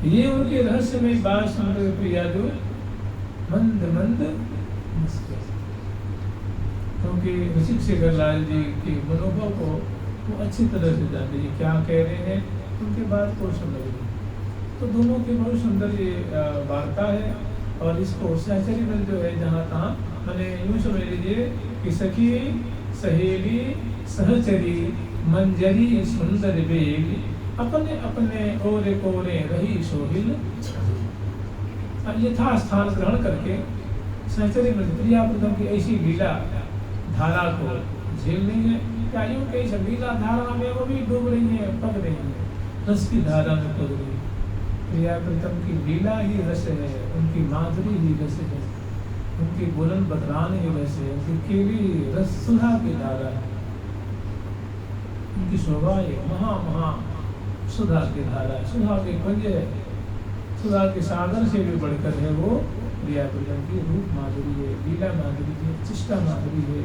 ये उनके रहस्य में बात सुनकर प्रिया जो मंद मंद मुस्कुराए, क्योंकि ऋषिक शेखर लाल जी के मनोभाव को वो अच्छी तरह से जानते हैं क्या कह रहे हैं, उनके बात को समझ रहे। तो दोनों की बहुत सुंदर ये वार्ता है। और इसको सहचरी में जो है जहाँ तहाँ मैंने यूँ समझ लीजिए कि सखी सहेली सहचरी मंजरी सुंदर बेग अपने अपने ओरे कोरे रही सोहिल यथा स्थान ग्रहण करके सहचरी में प्रिया प्रथम की ऐसी लीला धारा को झेल रही है। क्या यूँ कहीं सब लीला धारा में वो भी डूब रही है, पक रही है, रस की धारा में पक रही है। प्रिया प्रीतम की लीला ही रस है, उनकी माधुरी ही रस है, उनकी बुलंद बदरान ही रस है, उनकी केली रस सुधा की धारा है, उनकी शोभा महा महा सुधा की धारा है, सुधा के कुंज है, सुधा के सागर से भी बढ़कर है वो प्रिया प्रीतम की रूप माधुरी है, लीला माधुरी है, चिष्टा माधुरी है,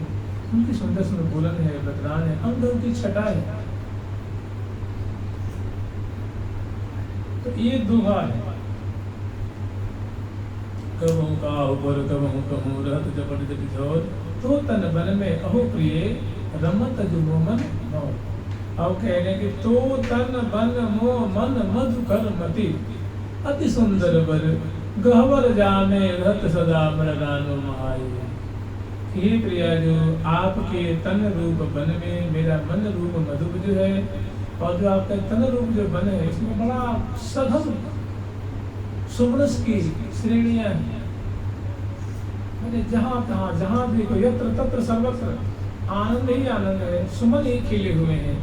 उनकी सुंदर सुंदर बुलंद है, बदरान है, अंग उनकी छटा है। तो ये दोहा है, कबहू का ऊपर कबहू कहूँ रहत जपट जपिछोर तो तन बन में अहो प्रिय रमत जो मोमन मोर। अब कह रहे कि तो तन बन मो मन मधुकर मति अति सुंदर बर गहवर जामे रहत सदा मृगानु महाई। हे प्रिया जो आपके तन रूप बन में मेरा मन रूप मधुप जो है, और जो आपका तन रूप जो बन है इसमें बड़ा सघन सुमरस की श्रेणियां हैं। मैंने जहाँ तहाँ जहाँ देखो यत्र तत्र सर्वत्र आनंद ही आनंद है, सुमन ही खिले हुए हैं,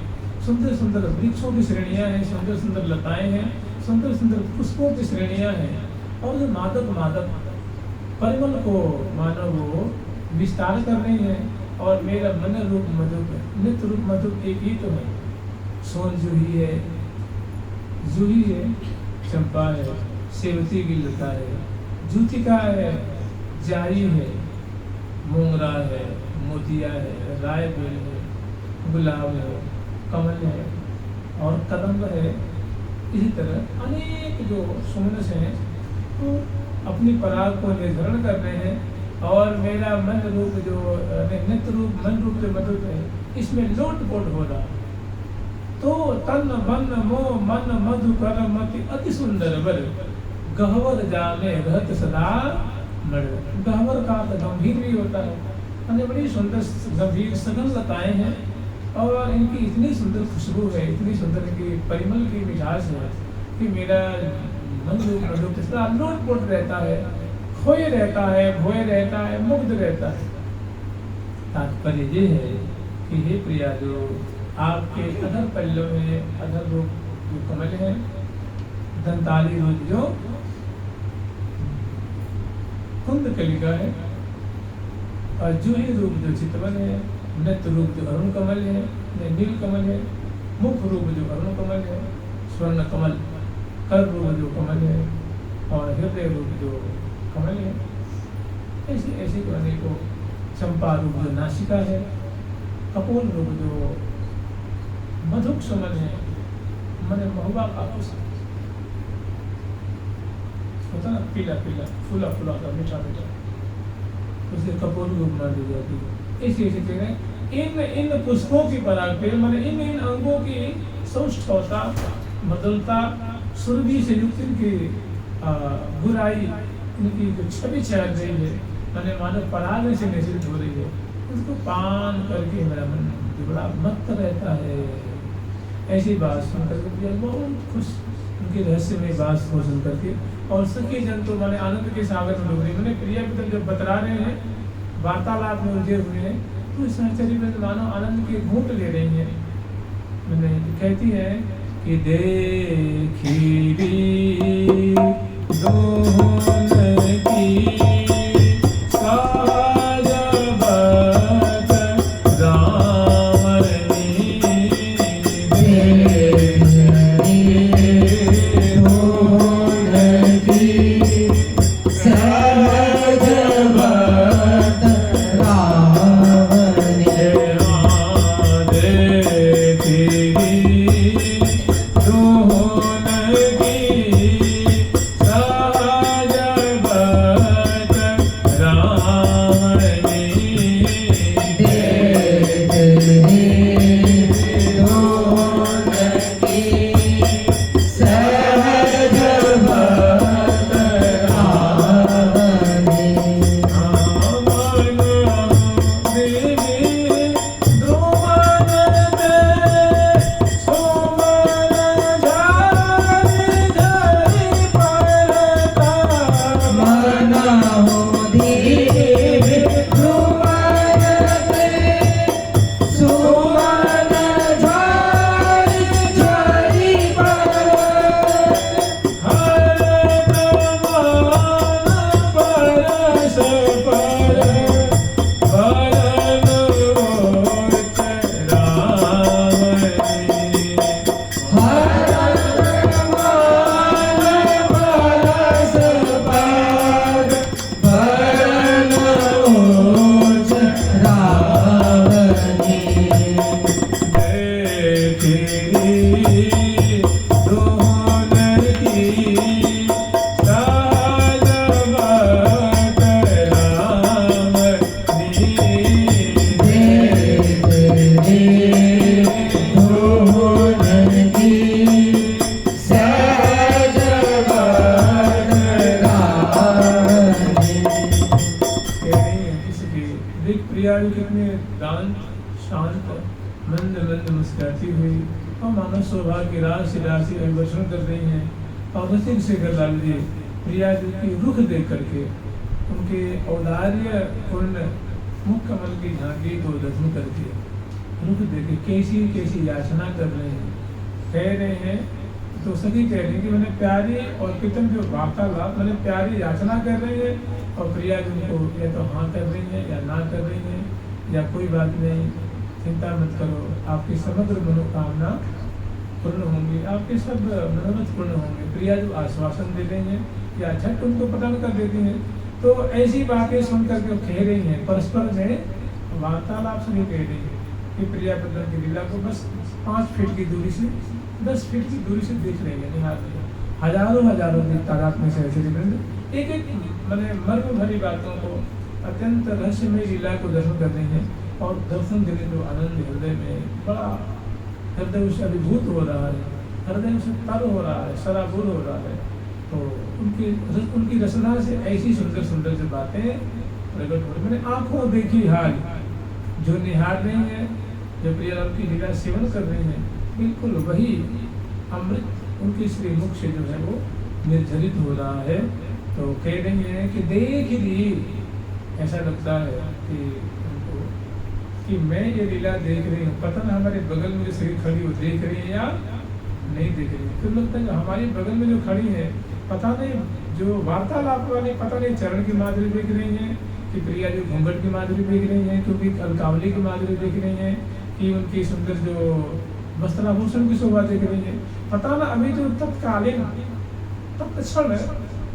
सुंदर सुंदर वृक्षों की श्रेणियां हैं, सुंदर सुंदर लताएं हैं, सुंदर सुंदर पुष्पों की श्रेणियां हैं, और जो मादक मादक परिमल को मानो वो विस्तार कर रही है। और मेरा मन रूप मधुप है, नित्य रूप मधुप एक ही तो है, सोन जूही है, जूही है, चंपा है, सेवती की लता है, जूतिका है, जाई है, मोंगरा है, मोतिया है, राय बेल है, गुलाब है, कमल है और कदम्ब है। इसी तरह अनेक जो सुमनस हैं तो अपनी पराग को निर्धारण कर रहे हैं। और मेरा मन रूप जो नित्य रूप मन रूप जो मधुप है इसमें लोट पोट हो रहा। तो तन मन मोह मन मधुकर मति अति सुंदर बर गहवर जामे रहत सदा मर। गहवर का गंभीर भी होता है, यानी बड़ी सुंदर गंभीर सघन लताएं हैं और इनकी इतनी सुंदर खुशबू है, इतनी सुंदर इनकी परिमल की मिठास है कि मेरा मन रूप मधुप सदा लोट पोट रहता है, खोए रहता है, भोए रहता है, मुग्ध रहता है। तात्पर्य ये है कि हे प्रिया जो आपके अधर पल्लव में अधर रूप जो कमल है, दंताली रूप जो कुंद कलिका है, और जूही रूप जो चितवन है, नृत्य रूप जो अरुण कमल है, नील कमल है, मुख रूप जो अरुण कमल है, स्वर्ण कमल कर रूप जो कमल है, और हृदय रूप जो कमल है। ऐसे ऐसे जो अनेकों चंपा रूप जो नासिका है, कपोल रूप जो मधुक सुमन है, मन महुआ का होता ना पीला पीला फूला फूला का मीठा मीठा, उसे कपोल रूप मान दी जाती है। ऐसे ऐसे कह रहे इन इन पुष्पों की पराग पे मैंने इन इन अंगों की सौष्ठवता मधुरता सुरभि से युक्त इनकी बुराई इनकी जो छवि चल रही है, मैंने मानो पराग से निश्चित हो रही है, उसको पान करके मेरा मन बड़ा मस्त रहता है। ऐसी बात सुन करके बहुत खुश, उनके रहस्य में बात को सुन करके। और सखी जन तो मैंने आनंद के सागर में डूब रही। मैंने प्रिया पितर जब बतला रहे हैं, वार्तालाप में उलझे हुए हैं, तो इस सहचरी में मानो आनंद के घूंट ले रही हैं। मैंने कहती है कि देखी भी दोहन की मंद मंद मुस्कुराती हुई और मानो सौभाग्य की राशि राशि अभिवर्षण कर रही हैं। और रसिक शेखर लाल जी प्रिया जी की रुख देख करके उनके औदार्य पूर्ण मुख कमल की झांकी को दर्शन करके रुख देखे कैसी कैसी याचना कर रहे हैं। कह रहे हैं तो सभी कह रहे हैं कि मैंने प्यारी और प्रीतम जो वार्तालाप मैंने प्यारी याचना कर रही है और प्रिया जी उनको या तो हाँ कर रही है या ना कर रही है या कोई बात नहीं, चिंता मत करो, आपकी समग्र मनोकामना पूर्ण होंगी, आपके सब मनोरथ पूर्ण होंगे। प्रिया जो आश्वासन दे रही हैं या झट उनको प्रदान कर देती हैं। तो ऐसी बातें सुन करके कह रही हैं, परस्पर में वार्तालाप से कह रही है कि प्रिया प्रदान की लीला को बस 5 फीट की दूरी से 10 फीट की दूरी से देख रही है, निहार रही है। हजारों की तादाद में से ऐसे एक एक मैंने मर्म भरी बातों को अत्यंत रहस्यमय लीला को दर्शन कर रही हैं। और दर्शन के लिए जो आनंद हृदय में बड़ा हृदय उससे अभिभूत हो रहा है, हृदय उससे तर हो रहा है, सराबुर हो रहा है। तो उनकी रचना से ऐसी सुंदर सुंदर से बातें प्रकट हो रही। मैंने आंखों देखी हाल जो निहार रही हैं, जो प्रियालाल की लीला सेवन कर रही हैं, बिल्कुल वही अमृत उनके श्री मुख से जो है वो निर्झरित हो रहा है। तो कह रही हैं कि देख ली, ऐसा लगता है कि उनको कि मैं ये लीला देख रही हूँ, पता ना हमारे बगल में जो श्री खड़ी वो देख रही है या नहीं देख रही है। तो लगता है कि हमारे बगल में जो खड़ी है पता नहीं, जो वार्तालाप वाली पता नहीं चरण की माधुरी देख रही है कि प्रिया जो घूंघट की माधुरी देख रही है, क्योंकि अलकावली की माधुरी देख रही है कि उनकी सुंदर जो वस्त्राभूषण की शोभा देख रही है। पता ना अभी जो तत्कालीन तत्क्षण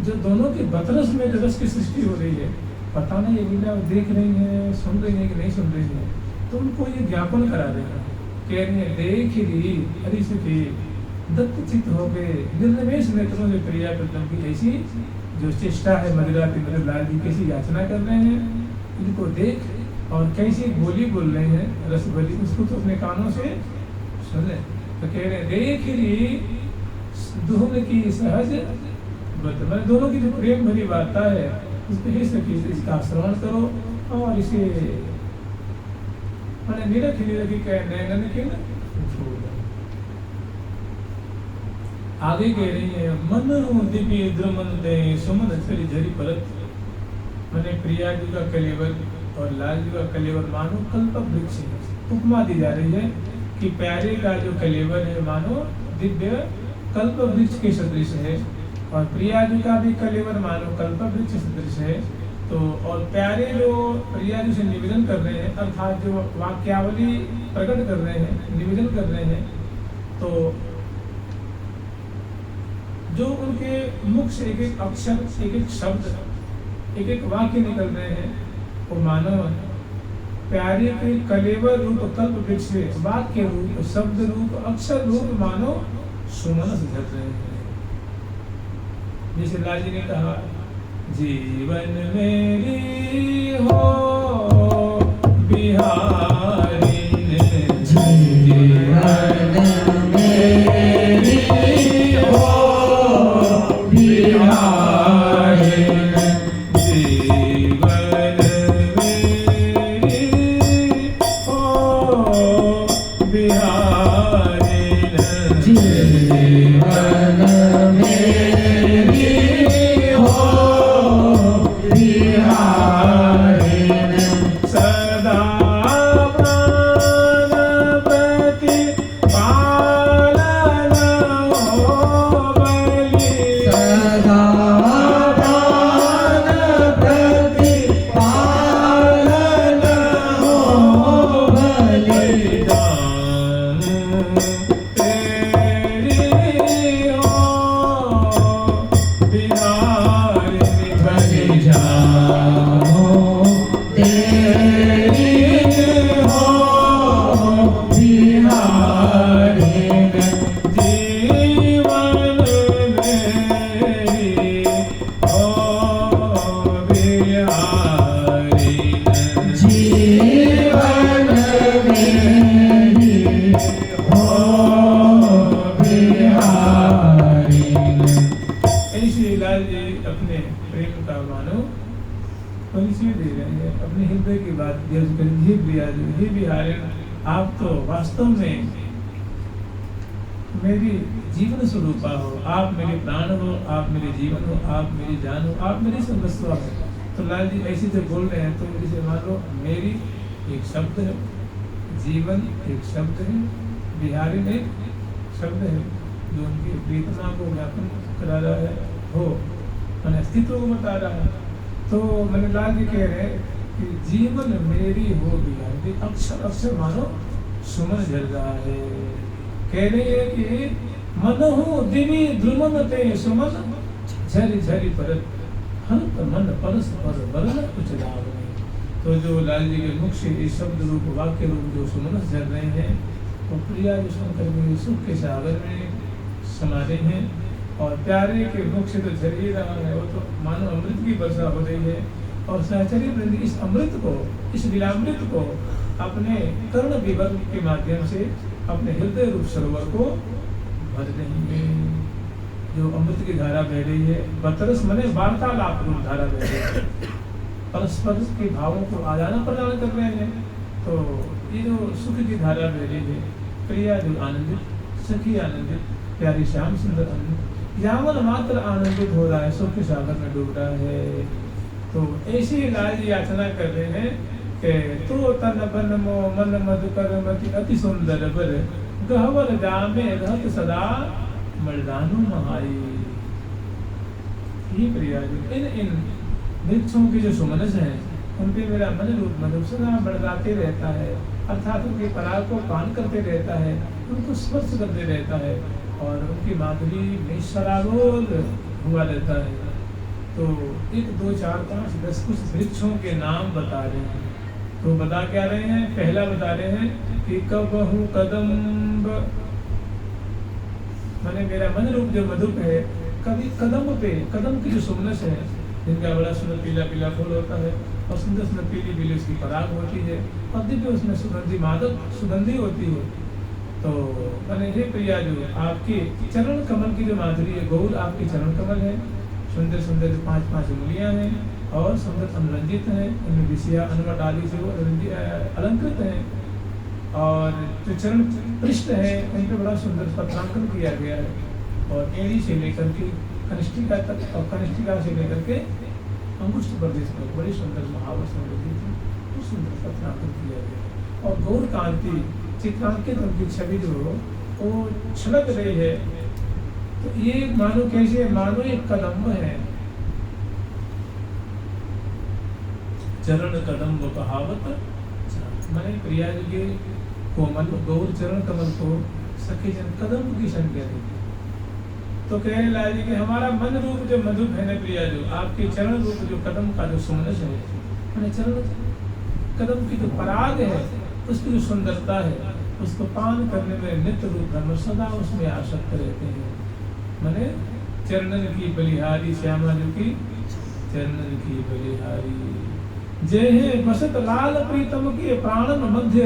जो दोनों के बतरस में रस की सृष्टि हो रही है, पता नहीं ये लीला देख रही है, सुन रही है कि नहीं सुन रही है। तो उनको ये ज्ञापन करा रहे हैं, कह रही है देख ली हरि सुखी दत्तचित हो गए निर्निमेष नेत्रों से प्रिया प्रथम की ऐसी जो चेष्टा है मदिरा लाल जी कैसी याचना कर रहे हैं, इनको देख और कैसी बोली बोल रहे हैं रस बोली, उसको तो अपने कानों से सुने। तो कह रहे हैं देख ली दोनों की सहज मैंने दोनों की जो प्रेम भरी वार्ता है उसको ही सकी इसका श्रवण करो और इसे मैंने निरखी कह नैनन के न आगे कह रही है मन दीपी द्रमन दे सुमन छरी झरी परत। मैंने प्रिया जी का कलेवर और लाल जी का कलेवर मानो कल्प वृक्ष है। उपमा दी जा रही है कि प्यारे का जो कलेवर है मानो दिव्य कल्प वृक्ष के सदृश है और प्रिया जी का भी कलेवर मानो कल्प वृक्ष सदृश है। तो और प्यारे जो प्रिया जी से निवेदन कर रहे हैं, अर्थात जो वाक्यावली प्रकट कर रहे हैं, निवेदन कर रहे हैं, तो जो उनके मुख से एक एक अक्षर, एक एक शब्द, एक एक वाक्य निकल रहे हैं, वो मानो प्यारे के कलेवर रूप कल्प वृक्ष से वाक्य रूप, शब्द रूप, अक्षर रूप मानो सुमन से झट रहे हैं। जैसे लाल जी ने कहा जीवन मेरी हो बिहारी जीवन मेरी हो बिहारी जीवन मेरी हो बिहारी जीवन मेरी हो सदा प्राण प्रति पालन हो बलि सदा प्राण प्रति पालन हो बलिदान तेरी हो बिहारी बलि जाओ तेरी हो बिहारी जीवन मेरी हो बिहारी जीवन मेरी हो बिहारी। ऐसी लाल जी अपने प्रेम का मानो परिचय दे रहे हैं, अपने हृदय की बात दर्ज कर हे बिहारी आप तो वास्तव में मेरी जीवन स्वरूपा हो, आप मेरे प्राण हो, आप मेरे जीवन हो, आप मेरी जान हो, आप मेरी सर्वस्व हो। तो लाल जी ऐसे जो बोल रहे हैं तो जैसे मान लो मेरी एक शब्द है, जीवन एक शब्द है, बिहारी में एक शब्द है जो उनकी प्रीतना को ज्ञापन करा रहा है, हो मैंने अस्तित्व को बता रहा है। तो मैंने लाल जी कह रहे हैं कि जीवन मेरी हो बिहारी, अक्षर अक्षर मानो सुमन झर रहा है। कह रही है कि मन हो दिवी ध्रुमन ते सुमन झरी झरी परत हंत मन परस पर वरन कुछ लाभ नहीं। तो जो लाल जी के मुख से इस शब्द रूप वाक्य रूप जो सुमन झर रहे हैं वो प्रिया जो शंकर में सुख के सागर में समा रहे हैं और प्यारे के मुख से तो झर ही रहा है, वो तो मानो अमृत की वर्षा हो रही है। और सहचरी वृंद इस अमृत को, इस लीलामृत को अपने कर्ण विवर के माध्यम से अपने हृदय रूप सरोवर को भर रही है। जो अमृत की धारा बह रही है, बतरस मने वार्तालाप रूप धारा बह रही है, परस्पर के भावों को आदान प्रदान कर रहे हैं। तो ये जो सुख की धारा बह रही है, प्रिया जो आनंदित, सखी आनंदित, प्यारी श्याम सुंदर आनंदित, यावन मात्र आनंदित हो रहा है, सुख के सागर में डूब रहा है। तो ऐसी लाल जी याचना कर रहे हैं कि तो तन बन मो मन मधुकर मति अति सुंदर बर गहवर जामे रहत सदा मर्दानु महाई। ये प्रिया जो इन वृक्षों की जो सुमनस है उन पे मेरा मन रूप मधुर सदा मर्दाते रहता है, अर्थात उनके पराग को पान करते रहता है, उनको स्पर्श करते रहता है और उनकी माधुरी में सराबोर हुआ रहता है। तो 1 2 4 5 10 कुछ वृक्षों के नाम बता रहे हैं। तो बता क्या रहे हैं? पहला बता रहे हैं कि कबहू कदम्ब, माने मेरा मन रूप जो मधुप है, कभी कदम पे, कदम की जो सुमनस है जिनका बड़ा सुंदर पीला पीला फूल होता है और सुंदर सुंदर पीली पीली उसकी पराग होती है और दिव्य उसमें सुगंधी मादक सुगंधी होती है। तो मैंने हे प्रिया जो आपके चरण कमल की जो माधुरी है, गौर आपके चरण कमल है, सुंदर सुंदर 5 उंगलियां हैं और सुंदर अनुरंजित हैं, इनमें विषया अनुमट आदि से वो अलंकृत हैं और जो चरण पृष्ठ है उन पर बड़ा सुंदर पत्रांकन किया गया है और एड़ी से लेकर के कनिष्ठिका तक और कनिष्ठिका से लेकर के अंगुष्ठ प्रदेश तक बड़ी सुंदर महावत सुंदर सुंदर पत्रांकन किया गया और गौर कांति चित्रांकित उनकी छवि जो वो छलक रही है। तो ये मानो कैसे, मानो एक कदम्ब है, चरण कदम्ब कहावत, मैंने प्रिया जी के कोमल गौर चरण कमल को सखी जन कदम्ब की संज्ञा दी। तो कह रहे लाल जी कि हमारा मन रूप जो मधुप है न प्रिया, जो आपके चरण रूप जो कदम का जो सुमनस है, मैंने चरण कदम की जो पराग है उसकी जो सुंदरता है उसको पान करने में नित्य रूप ब्रह्म सदा उसमें आसक्त रहते हैं। मैंने चरणन की बलिहारी श्यामा जो की चरणन की बलिहारी जय बसत लाल प्रीतम के प्राणन मध्य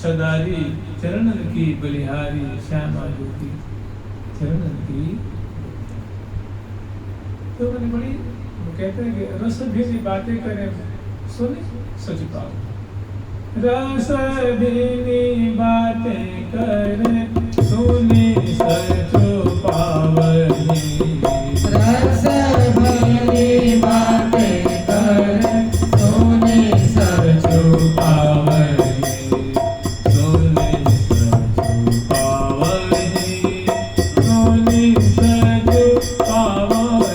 सदारी चरणन की बलिहारी श्यामा जो की चरणन की। तो मैंने बड़ी कहते हैं कि रस भेदी बातें करें सुने सच पाओ, रस भेदी बातें करें सुने सच पावनी, रस भेदी बातें करें सुने सच पावनी, सुने सच पावनी, सुने सच पावनी,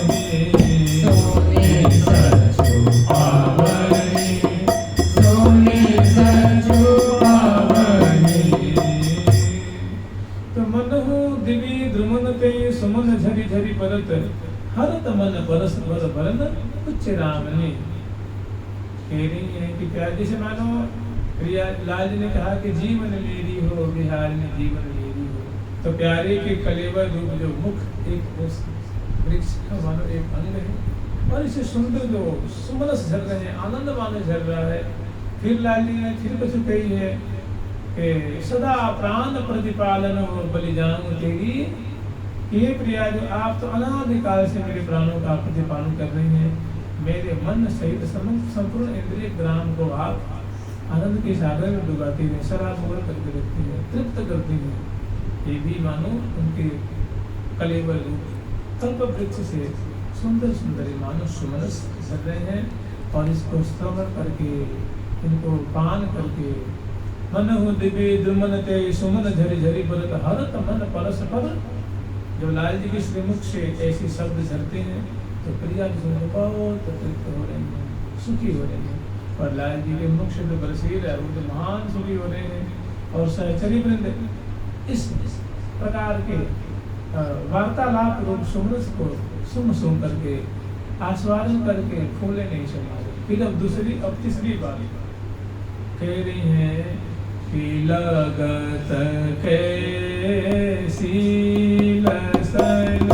सुने सच पावनी, सुने सच पावनी। तो मन हो दिवी द्रुमन ते सुमन झरी झरी परत हरत मन परस पर भरन उच्च राम ने। कह रही है कि प्यार जैसे मानो प्रिया लाल जी ने कहा कि जीवन मेरी हो बिहार में जीवन मेरी हो, तो प्यारे के कलेवर रूप जो मुख एक वृक्ष का मानो एक अंग है और इसे सुंदर जो सुमनस झर रहे हैं, आनंद मानो झर रहा है। फिर लाल जी ने फिर कुछ कही है कि सदा प्राण प्रतिपालन हो बलिदान तेरी। ये प्रिया जो आप तो अनादिकाल से मेरे प्राणों का प्रतिपालन कर रही हैं, मेरे मन सहित संपूर्ण इंद्रिय ग्राम को आप आनंद के सागर में डुबाती है, सराबोर करके रखती है, तृप्त करती है। ये भी मानो उनके कलेवर कल्प वृक्ष से सुंदर सुंदर मानो सुमरस कर रहे हैं और इसको श्रवण करके, इनको पान करके मन हो दिव्य दुमन ते सुमन झरी झरी परत हरत मन परस पर। जब लाल जी के श्रीमुख से ऐसे शब्द झरते हैं तो प्रिया जी सुन बहुत तृप्त हो रहे हैं, सुखी हो रहे हैं। और लाल जी के मुख से तो बरसीर है, वो तो महान सुखी हो रहे हैं। और सहचरी वृंद इस प्रकार के वार्तालाप रूप सुमरस को सुन सुन करके आस्वादन करके फूले नहीं समारे। फिर अब तीसरी बात कह रही है कि लगत कैसी लसन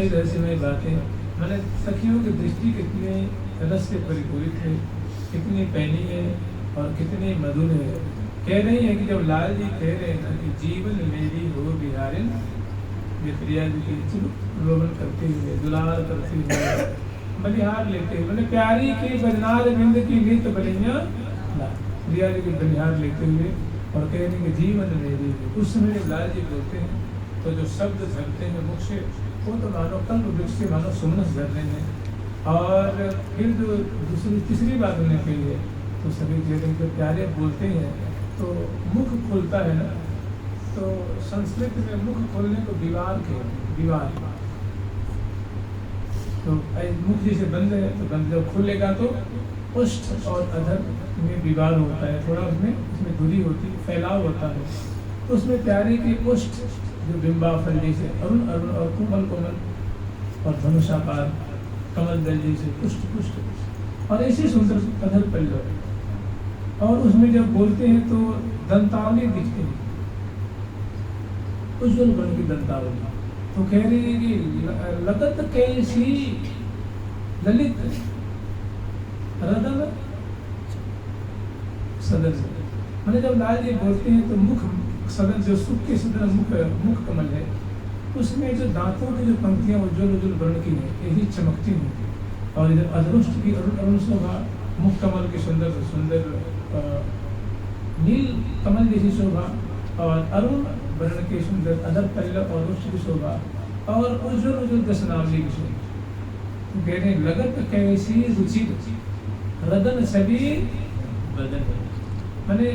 रहस्यमय बातें। मैंने सखियों की दृष्टि कितनी रस से परिपूरित है, कितनी पैनी है और कितनी मधुर है। कह रही है कि जब लाल जी कह रहे हैं कि जीवन मेरी हो बिहारिन, ये प्रिया जी की रोमन करते हुए, दुलार करते हुए, बलिहार लेते हुए, मैंने प्यारी के बजनार बिंद की नित बलियाँ, प्रिया जी की बलिहार लेते हुए और कह रहे हैं कि जीवन मेरी। उस समय जब लाल जी बोलते हैं तो जो शब्द झरते हैं मुख से, वो तो मानो कल्प वृक्ष से मानो सुमनस झर रहे हैं। और फिर जो तीसरी बात उन्हें कही है तो सभी कह रहे हैं कि प्यारे बोलते हैं तो मुख खुलता है ना, तो संस्कृत में मुख खोलने को विवार कहते, विवार। तो मुख जैसे बंद है तो बंद, जब खुलेगा तो उष्ठ और अधर में विवार होता है, थोड़ा उसमें दूरी होती है, फैलाव होता है। तो उसमें प्यारे के उष्ठ जो बिंबा फल जैसे अरुण अरुण और कोमल कोमल और धनुषाकार कमल दल जैसे पुष्ट पुष्ट और ऐसे सुंदर अधर पल्लव। और उसमें जब बोलते हैं तो दंतावली दिखती है, उज्ज्वल बन की दंतावली। तो कह रही है कि लगत कैसी ललित रदन सदन। मैंने जब लाल जी बोलते हैं तो मुख सदन, जो सुख के सदन मुख कमल है, उसमें जो दांतों की जो पंक्तियां उज्ज्वल उज्ज्वल वर्ण की है, यही चमकती हैं। और इधर अधरुष्ट की अरुण अरुण शोभा, मुख कमल की सुंदर सुंदर नील कमल जैसी शोभा, और अरुण वर्ण के सुंदर अधर पल्लव और रुष्ट की शोभा, और उज्जवल उज्जवल दशनावली की शोभा। तो कह रहे लगत कैसी रुचि रदन छवि बदन, माने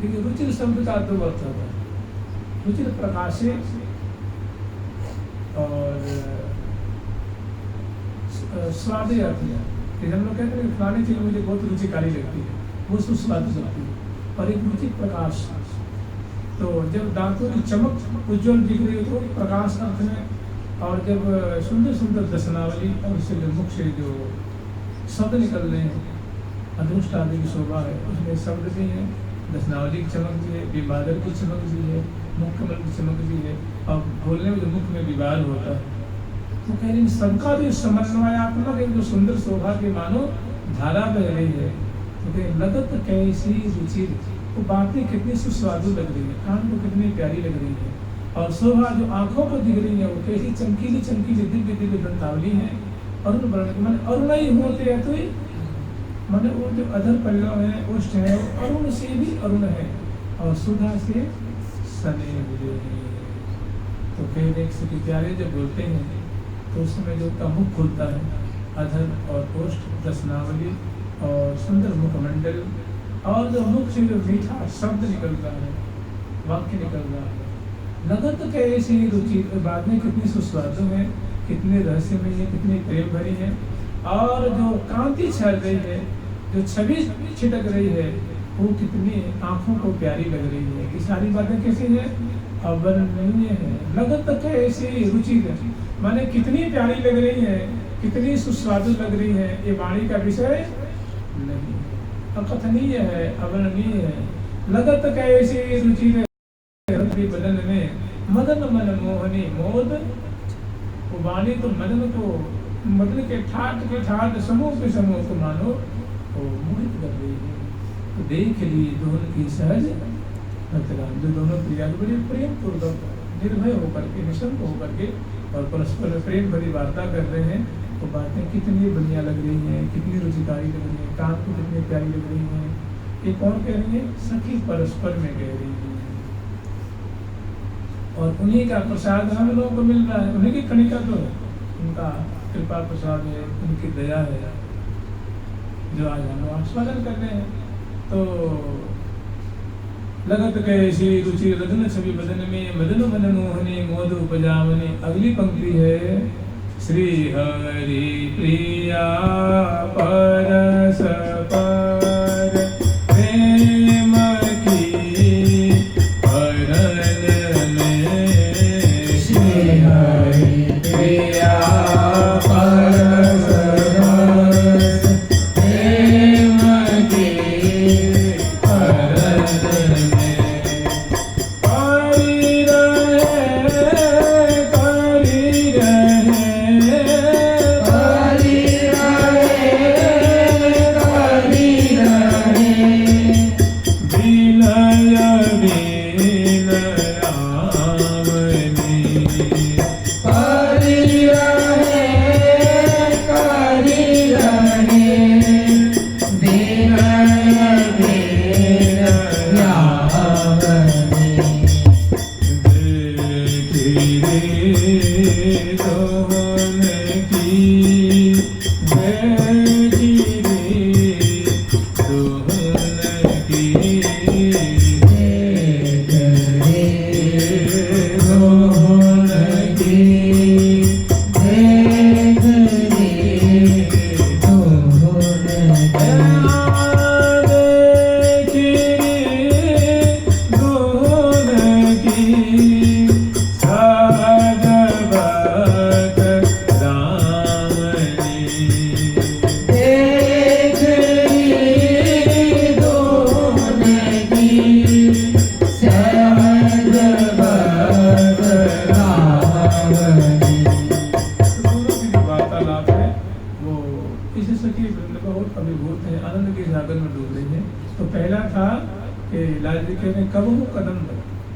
देखिए रुचिर शब्द का दो अर्थ होता है, रुचिर प्रकाशित और स्वादी अर्थ है कि हम लोग कहते हैं कि फलानी चीज मुझे बहुत रुचिकारी लगती है, वो सुस्वादिष्ट लगती है, और एक रुचि प्रकाश। तो जब दांतों की चमक उज्जवल दिख रही है तो प्रकाश अर्थ में, और जब सुंदर सुंदर दशनावली और उससे जो मुख से जो शब्द निकल रहे हैं, अदृष्ट आदि की शोभा है, उसमें शब्द भी है, दशनावली की चमक भी है, विवादर की चमक भी है, मुख कमल की चमक भी है, और बोलने में जो मुख में विवाद होता है। तो कह रही सबका जो समन्वयात्मक एक जो सुंदर शोभा की मानो धारा बह रही है। तो कह लगत कैसी रुचि, वो बातें कितनी सुस्वादु लग रही है, कान को कितनी प्यारी लग रही है, और शोभा जो आंखों को दिख रही है वो कैसी चमकीली चमकीली दिव्य दिव्य दंतावली है। अरुण वर्ण मन अरुण ही होते हैं, तो माने वो जो अधर पल्लव है, उष्ट है, वो अरुण से भी अरुण है, और सुधा से सने हुए हैं। तो कह देख सके प्यारे जब बोलते हैं तो उसमें जो उनका मुख खुलता है, अधर और ओष्ठ दशनावली और सुंदर मुखमंडल, और जो मुख से जो मीठा शब्द निकल रहा है, वाक्य निकल रहा है, लगत कैसी रुचि, बाद में कितनी सुस्वादु है, कितने रहस्यमय है, कितनी प्रेम भरी है, और जो कांति छल रही है, जो छवि छिटक रही है, वो कितनी आंखों को प्यारी लग रही है। ये सारी बातें कैसी है, अवर्णनीय है। लगत कैसी रुचि है, माने कितनी प्यारी लग रही है, कितनी सुस्वादु लग रही है, ये वाणी का विषय नहीं, अकथनीय है, अवर्णनीय है। लगत कैसी रुचि है बदन में मदन मन मोहनी मोद, वो वाणी तो मदन को, मदन के ठाट समूह के समूह को मानो वो मोहित कर रही है। तो देख ली दोनों की सहज मतलब जो दोनों प्रिया बड़े प्रेम पूर्वक निर्भय होकर के, निशंक होकर के और परस्पर प्रेम भरी वार्ता कर रहे हैं। तो बातें कितनी बढ़िया लग रही हैं, कितनी रुचिकारी लग रही है, कान को कितनी प्यारी लग रही है। ये कौन कह रही है, सखी परस्पर में कह रही है, और उन्हीं का प्रसाद हम लोगों को मिल रहा है, उन्हीं की कणिका तो है, उनका कृपा प्रसाद है, उनकी दया है, जो आज हम लोग आस्वादन कर रहे हैं। तो लगत कैसी रुचि रदन छवि बदन में मदन मन मोहने मोद उपजावने। अगली पंक्ति है, श्री हरि प्रिया परस पर प्रेम की हरण में, श्री हरि प्रिया परस प्रेम की हरण में।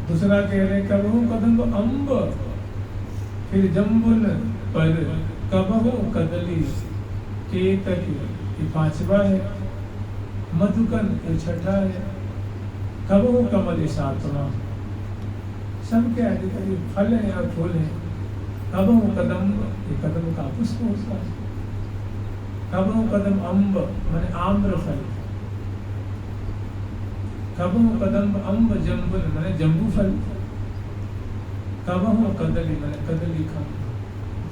दूसरा कह रहे कबहू कदम्ब अम्ब, फिर जम्बुन पर कबहू कदली केतकी, ये पांचवा है, मधुकन ये छठा है, कबहू कमल ये सातवां। सब क्या है, फल है और फूल है, कबहु कदम, ये कदम का पुष्प होता है। कबहु कदम अम्ब माने आम्र फल, कबहु कदम अम्ब जम्बुल माने जम्बू फल, कबहु कदली माने कदली खम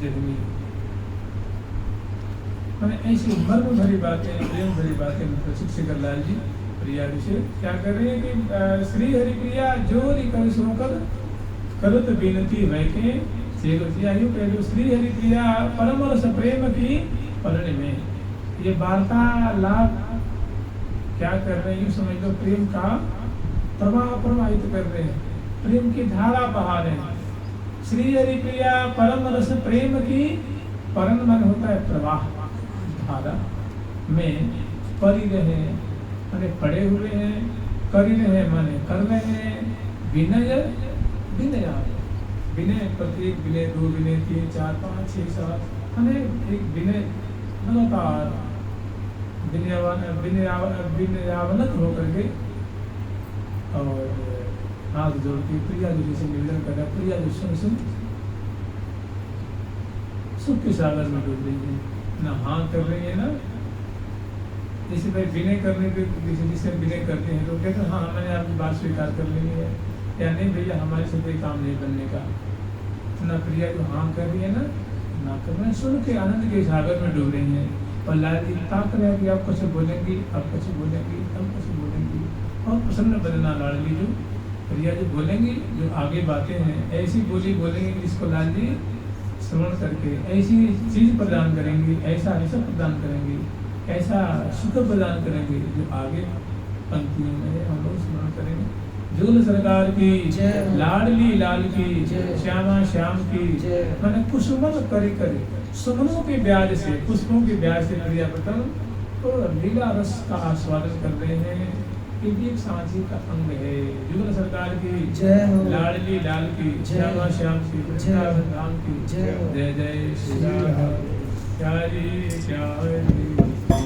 जगनी। माने ऐसी मर्म भरी बातें, प्रेम भरी बातें शिक्षक लाल जी प्रिया विषय क्या कर रहे हैं कि श्री हरि प्रिया जोरी कर सोकर करत बिनती वैके श्री हरि प्रिया परम रस प्रेम की परण में। ये वार्तालाप क्या कर रहे हैं, समझ लो प्रेम का प्रवाह प्रवाहित कर रहे हैं, प्रेम की धारा बहा रहे हैं। श्री हरि प्रिया परम रस प्रेम की, परन मन होता है प्रवाह, धारा में परी रहे माने पड़े हुए हैं, करी रहे माने कर रहे हैं, विनय विनया विनय, प्रत्येक विनय 2 विनय 3 4 5 6 7 माने एक विनय लगातार विनयावनत होकर के और हाथ जोड़ के प्रिया जी से निवेदन कर रहा है। प्रिया जी सुन सुख के सागर में डूब रही है, ना हाँ कर रही है ना जैसे भाई विनय करने के जिसे विनय करते हैं तो कहते हैं हाँ मैंने आपकी बात स्वीकार कर ली है, या नहीं भैया हमारे से कोई काम नहीं बनने का। ना प्रिया जो हाँ कर रही है ना कर रहे हैं, सुन के आनंद के सागर में डूब रही हैं। और लाल जी ताक रहे हैं कि आप कुछ बोलेंगी, आप कुछ बोलेंगी, हम कुछ बोलेंगी, और प्रसन्न बदना लाडली जो प्रिया जो बोलेंगी, जो आगे बातें हैं ऐसी बोली बोलेंगी जिसको लाल जी श्रवण करके ऐसी चीज प्रदान करेंगी, ऐसा प्रदान करेंगी, ऐसा सुख प्रदान करेंगे जो आगे पंक्तियों में हम लोग स्मरण करेंगे। जुगल सरकार की लाडली लाल की श्यामा श्याम की। मैंने कुसुमल करे सुमनों के ब्याज से, पुष्पों के ब्याज से प्रिया पतन तो लीला रस का आस्वादन कर रहे हैं। ये भी एक सांची का अंग है। जुगल सरकार की लाडली लाल की श्यामा श्याम की राम की जय जय श्री राम। प्यारी प्यारी प्यारी